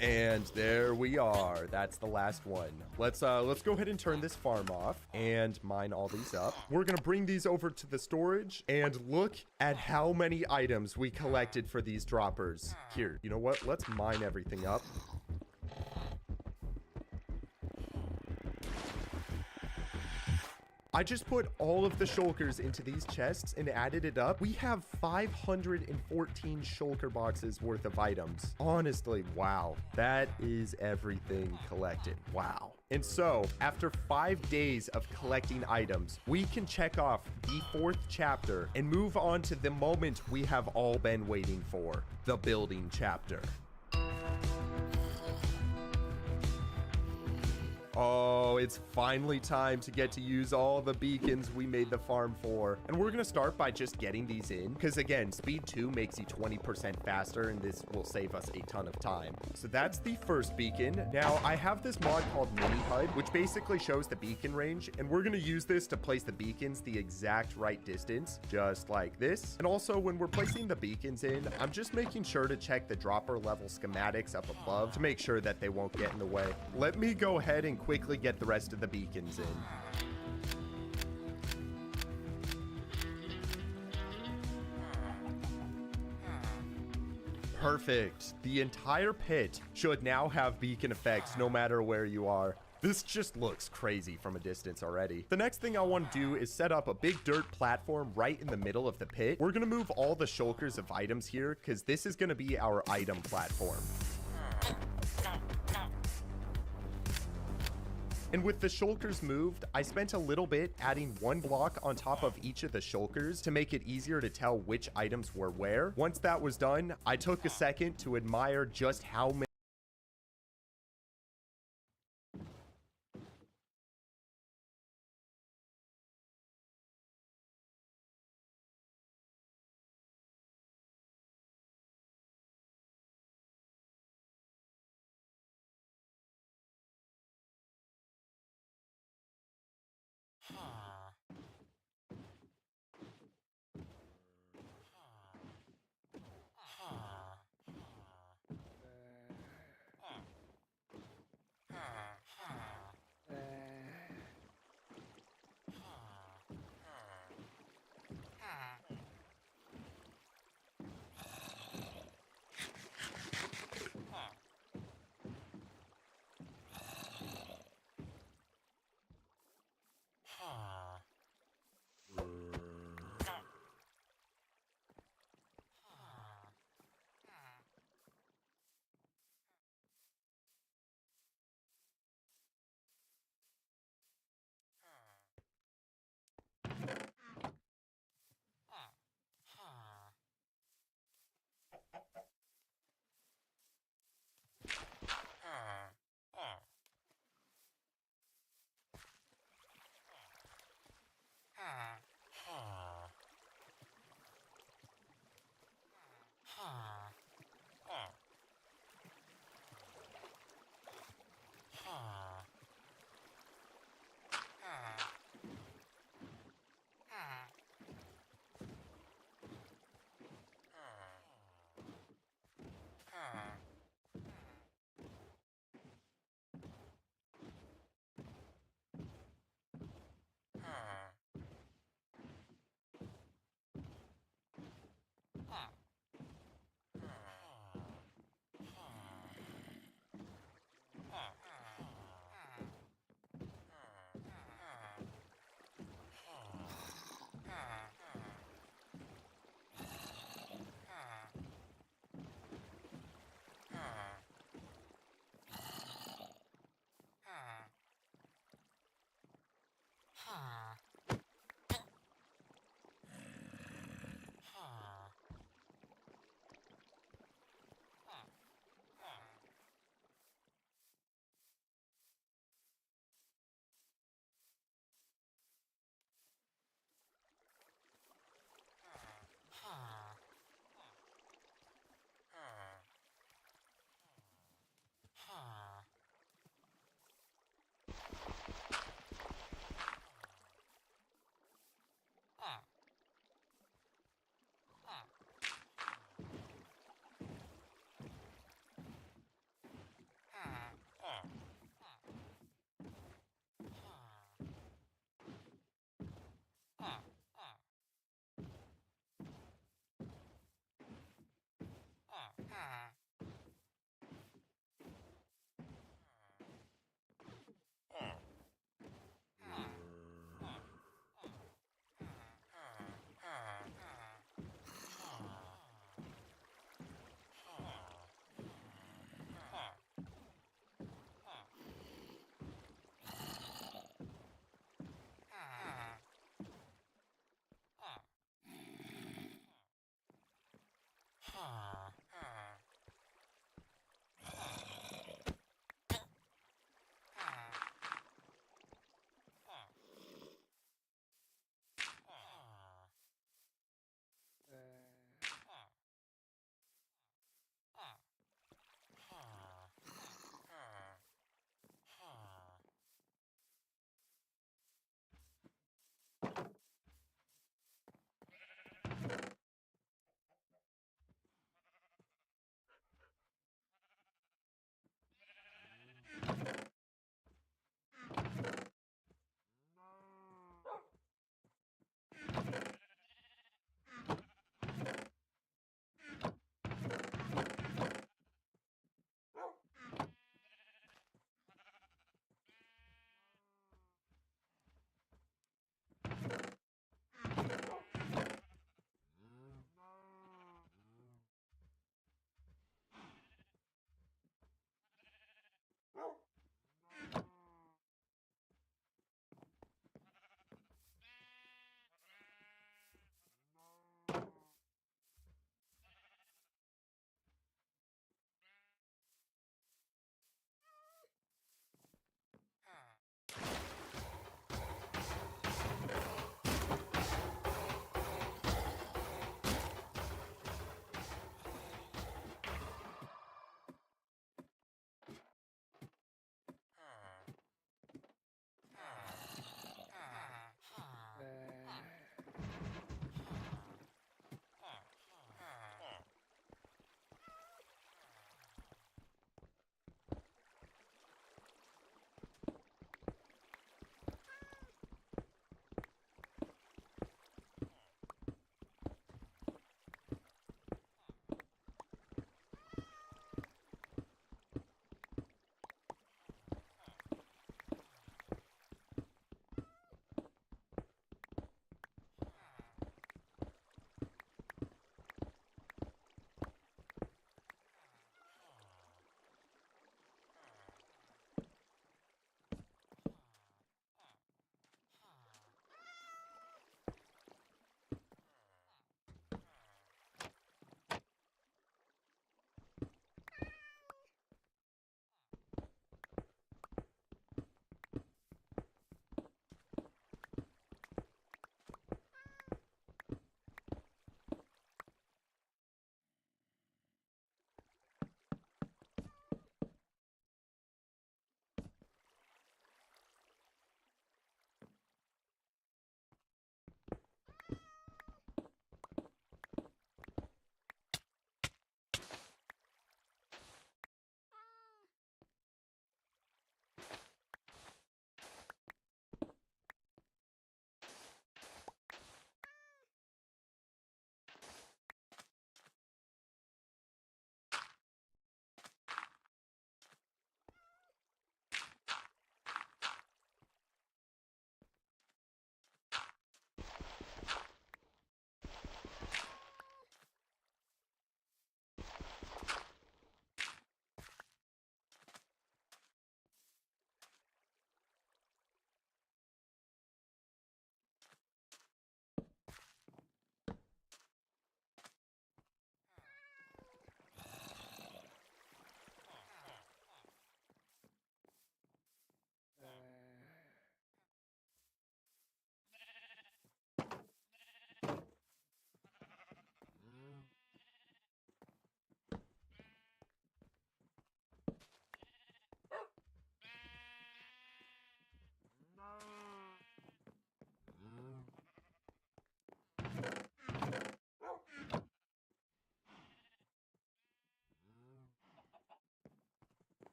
And there we are. That's the last one. Let's go ahead and turn this farm off and mine all these up. We're gonna bring these over to the storage and look at how many items we collected for these droppers. Here, you know what? Let's mine everything up. I just put all of the shulkers into these chests and added it up. We have 514 shulker boxes worth of items. Honestly, wow. That is everything collected. Wow. And so, after 5 days of collecting items, we can check off the 4th chapter and move on to the moment we have all been waiting for, the building chapter. Oh, it's finally time to get to use all the beacons we made the farm for. And we're gonna start by just getting these in, because again, speed 2 makes you 20% faster, and this will save us a ton of time. So that's the first beacon. Now, I have this mod called Mini HUD, which basically shows the beacon range, and we're gonna use this to place the beacons the exact right distance, just like this. And also, when we're placing the beacons in, I'm just making sure to check the dropper level schematics up above to make sure that they won't get in the way. Let me go ahead and quickly get the rest of the beacons in. Perfect. The entire pit should now have beacon effects no matter where you are. This just looks crazy from a distance already. The next thing I want to do is set up a big dirt platform right in the middle of the pit. We're going to move all the shulkers of items here because this is going to be our item platform. And with the shulkers moved, I spent a little bit adding one block on top of each of the shulkers to make it easier to tell which items were where. Once that was done, I took a second to admire just how many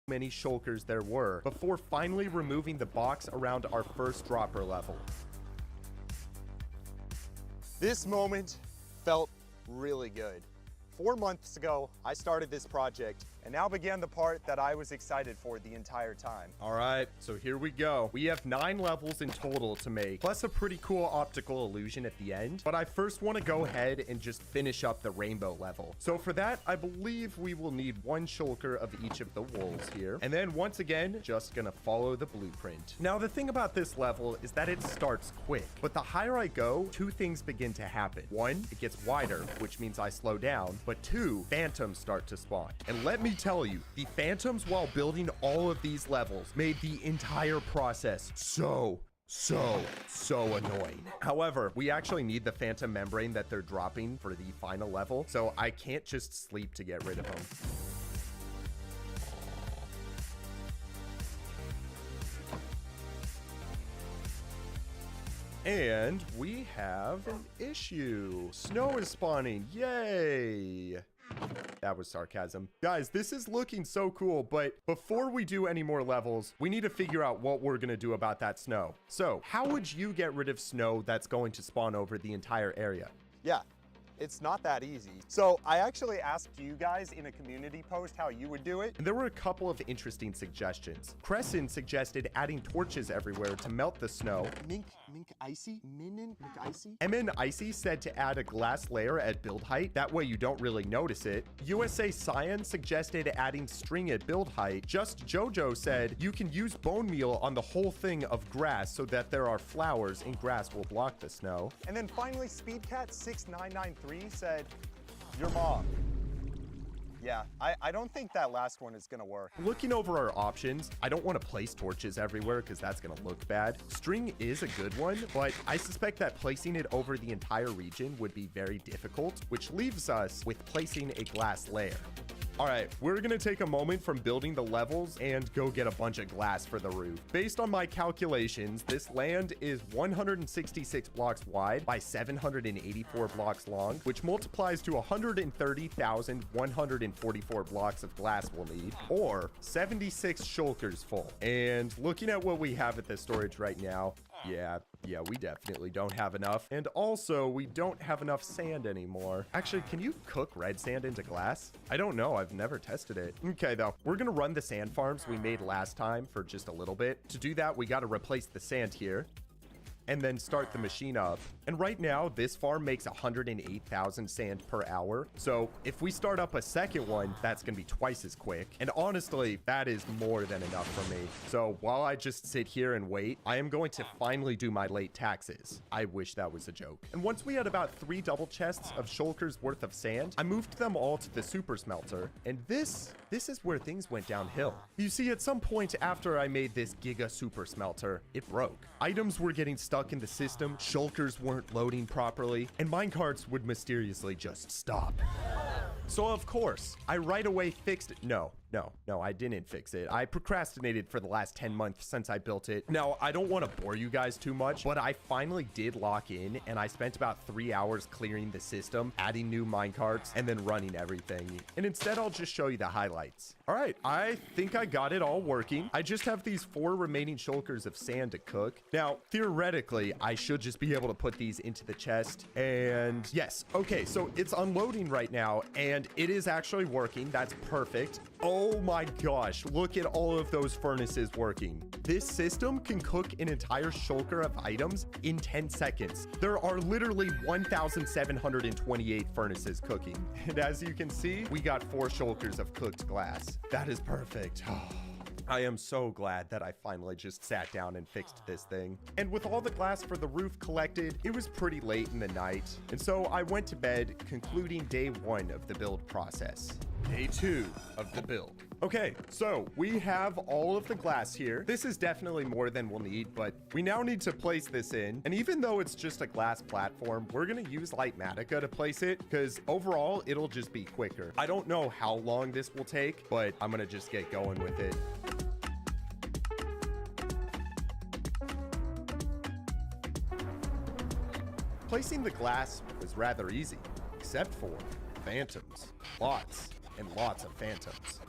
many shulkers there were before finally removing the box around our first dropper level. This moment felt really good. 4 months ago, I started this project, and now began the part that I was excited for the entire time. All right, so here we go. We have 9 levels in total to make, plus a pretty cool optical illusion at the end. But I first want to go ahead and just finish up the rainbow level. So for that, I believe we will need 1 shulker of each of the wolves here. And then once again, just gonna follow the blueprint. Now, the thing about this level is that it starts quick, but the higher I go, 2 things begin to happen. 1, it gets wider, which means I slow down. But 2, phantoms start to spawn. And let me tell you, the phantoms while building all of these levels made the entire process so annoying. However, we actually need the phantom membrane that they're dropping for the final level, so I can't just sleep to get rid of them. And we have an issue. Snow is spawning. Yay! That was sarcasm. Guys, this is looking so cool, but before we do any more levels, we need to figure out what we're gonna do about that snow. So, how would you get rid of snow that's going to spawn over the entire area? Yeah, it's not that easy. So I actually asked you guys in a community post how you would do it. And there were a couple of interesting suggestions. Crescent suggested adding torches everywhere to melt the snow. Mink Icy? Mink Icy? MN Icy said to add a glass layer at build height. That way you don't really notice it. USA Science suggested adding string at build height. Just Jojo said you can use bone meal on the whole thing of grass so that there are flowers and grass will block the snow. And then finally, SpeedCat6993 said, your mom. Yeah, I don't think that last one is gonna work. Looking over our options, I don't want to place torches everywhere because that's gonna look bad. String is a good one, but I suspect that placing it over the entire region would be very difficult, which leaves us with placing a glass layer. All right, we're gonna take a moment from building the levels and go get a bunch of glass for the roof. Based on my calculations, this land is 166 blocks wide by 784 blocks long, which multiplies to 130,144 blocks of glass we'll need, or 76 shulkers full. And looking at what we have at the storage right now, yeah, we definitely don't have enough. And also, we don't have enough sand anymore. Actually, can you cook red sand into glass? I don't know. I've never tested it. Okay, though. We're gonna run the sand farms we made last time for just a little bit. To do that, we gotta replace the sand here and then start the machine up. And right now, this farm makes 108,000 sand per hour. So if we start up a second one, that's gonna be twice as quick. And honestly, that is more than enough for me. So while I just sit here and wait, I am going to finally do my late taxes. I wish that was a joke. And once we had about 3 double chests of shulkers worth of sand, I moved them all to the super smelter. And this is where things went downhill. You see, at some point after I made this giga super smelter, it broke. Items were getting stuck in the system, shulkers weren't loading properly, and minecarts would mysteriously just stop. So of course, I right away fixed it. No, I didn't fix it. I procrastinated for the last 10 months since I built it. Now, I don't want to bore you guys too much, but I finally did lock in, and I spent about 3 hours clearing the system, adding new minecarts, and then running everything. And instead, I'll just show you the highlights. All right, I think I got it all working. I just have these 4 remaining shulkers of sand to cook. Now, theoretically, I should just be able to put these into the chest. And yes, okay, so it's unloading right now, and it is actually working. That's perfect. Oh my gosh, look at all of those furnaces working. This system can cook an entire shulker of items in 10 seconds. There are literally 1,728 furnaces cooking. And as you can see, we got 4 shulkers of cooked glass. That is perfect. I am so glad that I finally just sat down and fixed this thing. And with all the glass for the roof collected, it was pretty late in the night. And so I went to bed, concluding day 1 of the build process. Day 2 of the build. Okay, so we have all of the glass here. This is definitely more than we'll need, but we now need to place this in. And even though it's just a glass platform, we're gonna use Lightmatica to place it because overall, it'll just be quicker. I don't know how long this will take, but I'm gonna just get going with it. Placing the glass was rather easy, except for phantoms. Lots and lots of phantoms.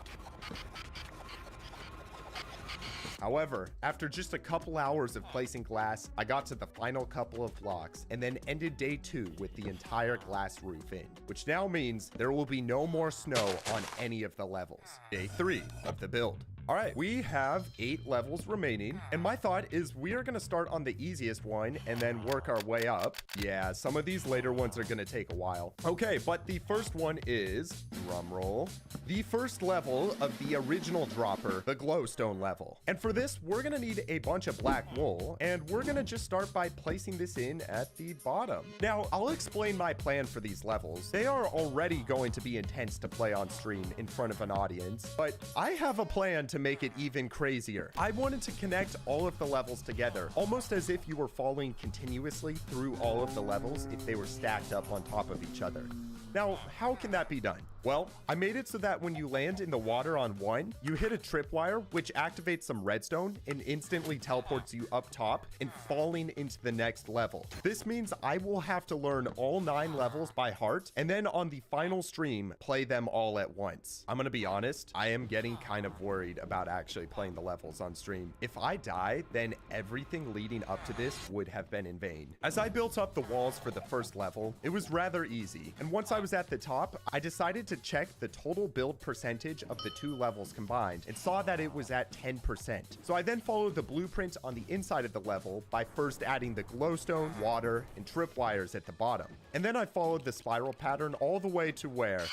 However, after just a couple hours of placing glass, I got to the final couple of blocks and then ended day 2 with the entire glass roof in, which now means there will be no more snow on any of the levels. Day 3 of the build. All right, we have 8 levels remaining, and my thought is we are gonna start on the easiest one and then work our way up. Yeah, some of these later ones are gonna take a while. Okay, but the first one is, drum roll, the first level of the original dropper, the glowstone level. And for this, we're gonna need a bunch of black wool, and we're gonna just start by placing this in at the bottom. Now, I'll explain my plan for these levels. They are already going to be intense to play on stream in front of an audience, but I have a plan to make it even crazier. I wanted to connect all of the levels together, almost as if you were falling continuously through all of the levels if they were stacked up on top of each other. Now, how can that be done? Well, I made it so that when you land in the water on one, you hit a tripwire, which activates some redstone and instantly teleports you up top and falling into the next level. This means I will have to learn all 9 levels by heart, and then on the final stream, play them all at once. I'm gonna be honest, I am getting kind of worried about actually playing the levels on stream. If I die, then everything leading up to this would have been in vain. As I built up the walls for the first level, it was rather easy, and once I was at the top, I decided to check the total build percentage of the 2 levels combined and saw that it was at 10%. So I then followed the blueprint on the inside of the level by first adding the glowstone, water, and tripwires at the bottom. And then I followed the spiral pattern all the way to where...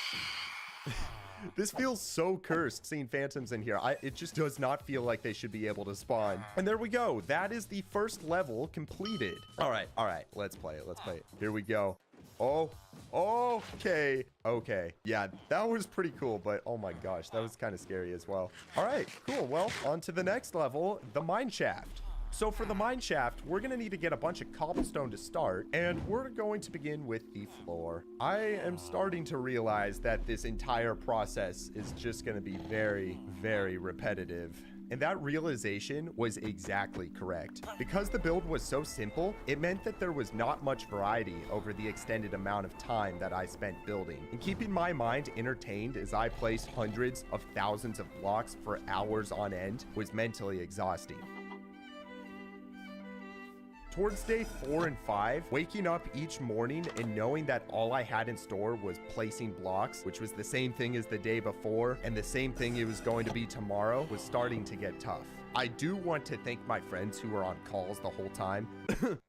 This feels so cursed seeing phantoms in here. It just does not feel like they should be able to spawn. And there we go. That is the first level completed. All right. Let's play it. Here we go. Oh, okay. Yeah, that was pretty cool, but oh my gosh, that was kind of scary as well. All right, cool. Well, on to the next level, the mine shaft. So for the mine shaft, we're gonna need to get a bunch of cobblestone to start, and we're going to begin with the floor. I am starting to realize that this entire process is just gonna be very, very repetitive. And that realization was exactly correct. Because the build was so simple, it meant that there was not much variety over the extended amount of time that I spent building. And keeping my mind entertained as I placed hundreds of thousands of blocks for hours on end was mentally exhausting. Towards day 4 and 5, waking up each morning and knowing that all I had in store was placing blocks, which was the same thing as the day before and the same thing it was going to be tomorrow, was starting to get tough. I do want to thank my friends who were on calls the whole time,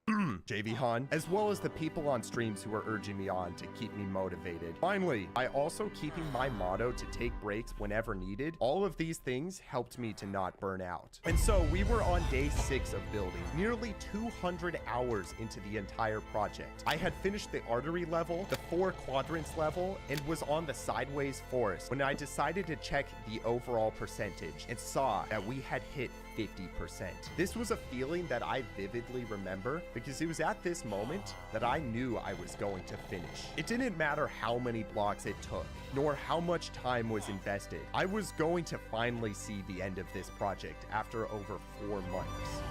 JV Han, as well as the people on streams who were urging me on to keep me motivated. Finally, by also keeping my motto to take breaks whenever needed, all of these things helped me to not burn out. And so we were on day 6 of building, nearly 200 hours into the entire project. I had finished the artery level, the 4 quadrants level, and was on the sideways forest when I decided to check the overall percentage and saw that we had hit 50%. This was a feeling that I vividly remember because it was at this moment that I knew I was going to finish. It didn't matter how many blocks it took, nor how much time was invested. I was going to finally see the end of this project after over 4 months.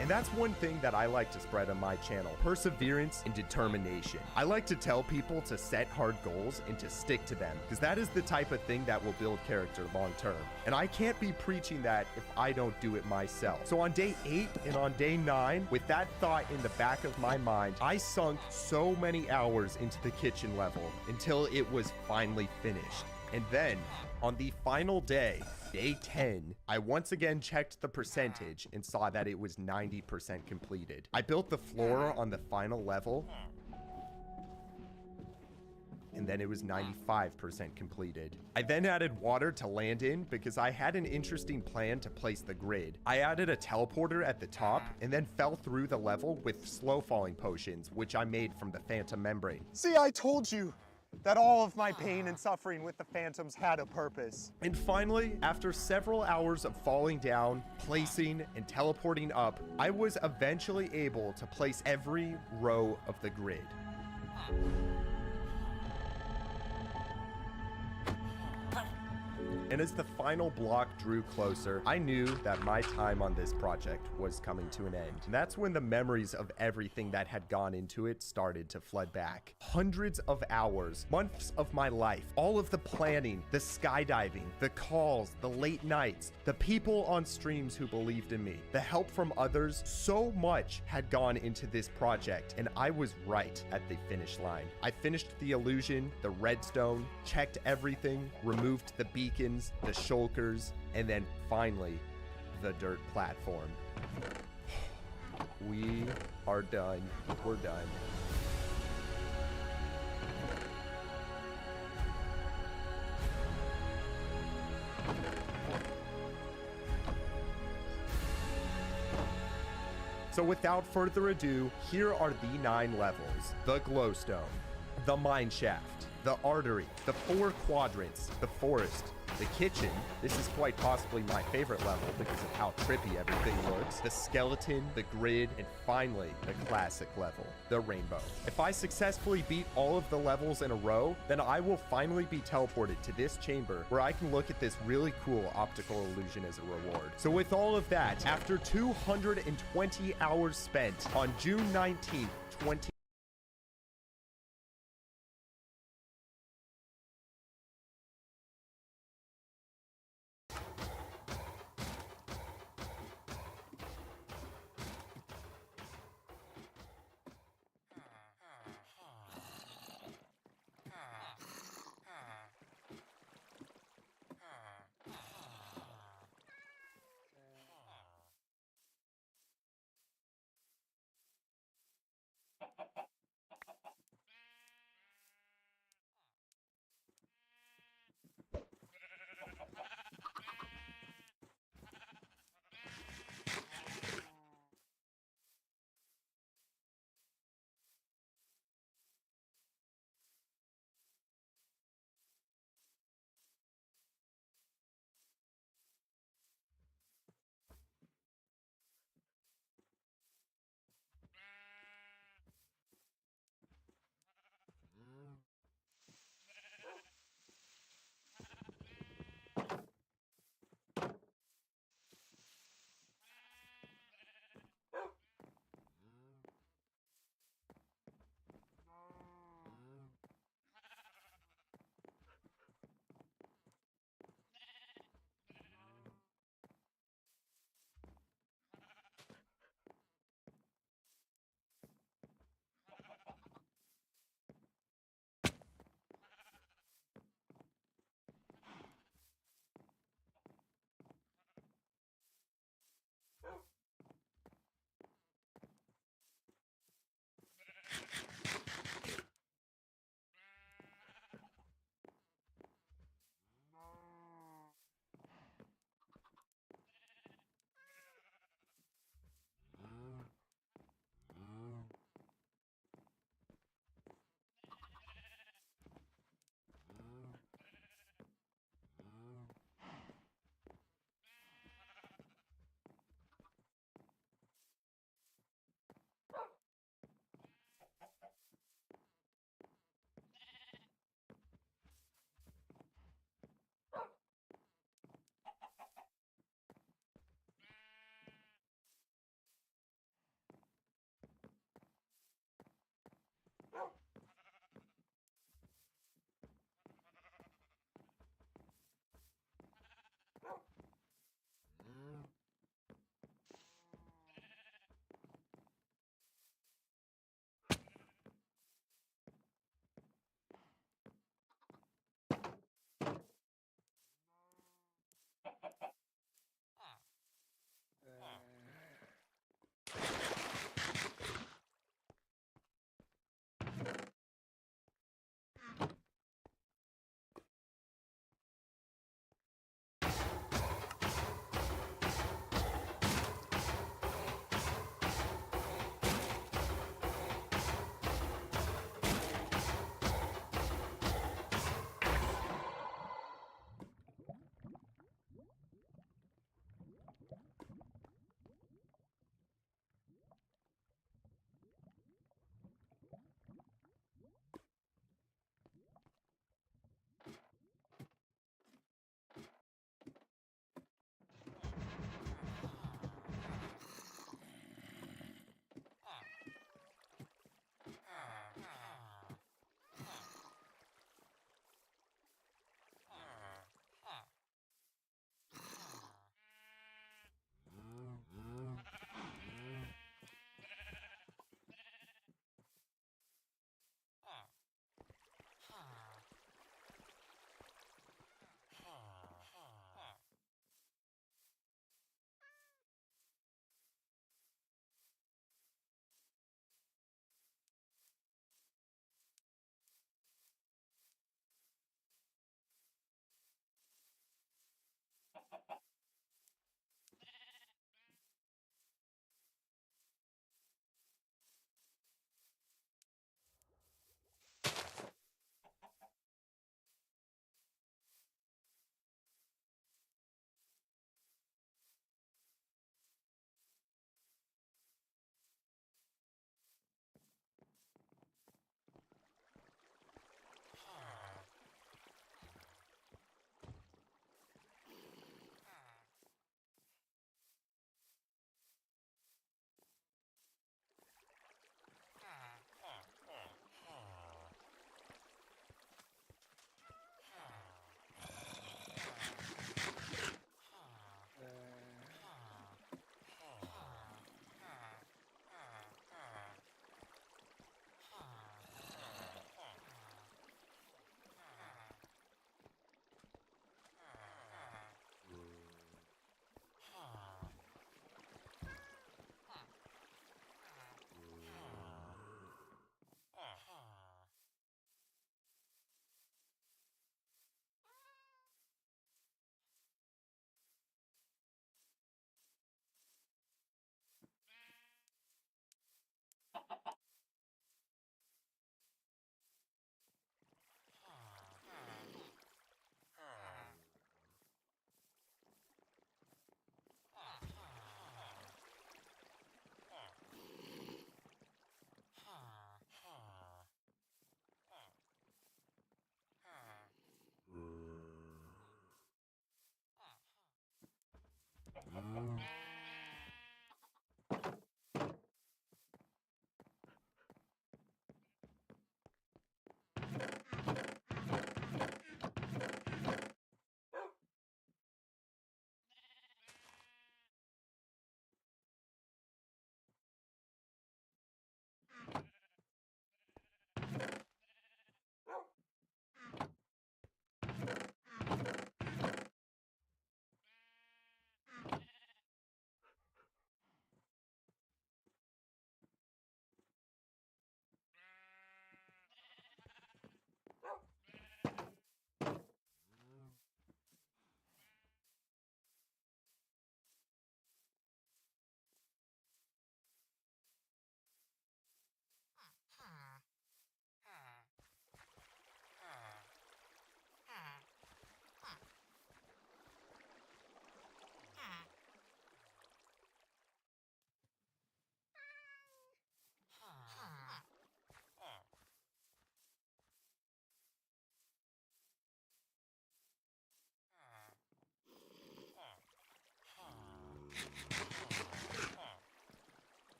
And that's one thing that I like to spread on my channel: perseverance and determination. I like to tell people to set hard goals and to stick to them, because that is the type of thing that will build character long term. And I can't be preaching that if I don't do it myself. So on day 8 and on day 9, with that thought in the back of my mind, I sunk so many hours into the kitchen level until it was finally finished. And then, on the final day, day 10, I once again checked the percentage and saw that it was 90% completed. I built the floor on the final level, and then it was 95% completed. I then added water to land in because I had an interesting plan to place the grid. I added a teleporter at the top and then fell through the level with slow falling potions, which I made from the phantom membrane. See, I told you that all of my pain and suffering with the phantoms had a purpose. And finally, after several hours of falling down, placing, and teleporting up, I was eventually able to place every row of the grid. And as the final block drew closer, I knew that my time on this project was coming to an end. And that's when the memories of everything that had gone into it started to flood back. Hundreds of hours, months of my life, all of the planning, the skydiving, the calls, the late nights, the people on streams who believed in me, the help from others, so much had gone into this project, and I was right at the finish line. I finished the illusion, the redstone, checked everything, removed the beacons, the shulkers, and then finally, the dirt platform. We are done. We're done. So without further ado, here are the 9 levels. The glowstone, the mine shaft, the artery, the 4 quadrants, the forest, the kitchen. This is quite possibly my favorite level because of how trippy everything looks. The skeleton, the grid, and finally, the classic level, the rainbow. If I successfully beat all of the levels in a row, then I will finally be teleported to this chamber where I can look at this really cool optical illusion as a reward. So with all of that, after 220 hours spent on June 19th,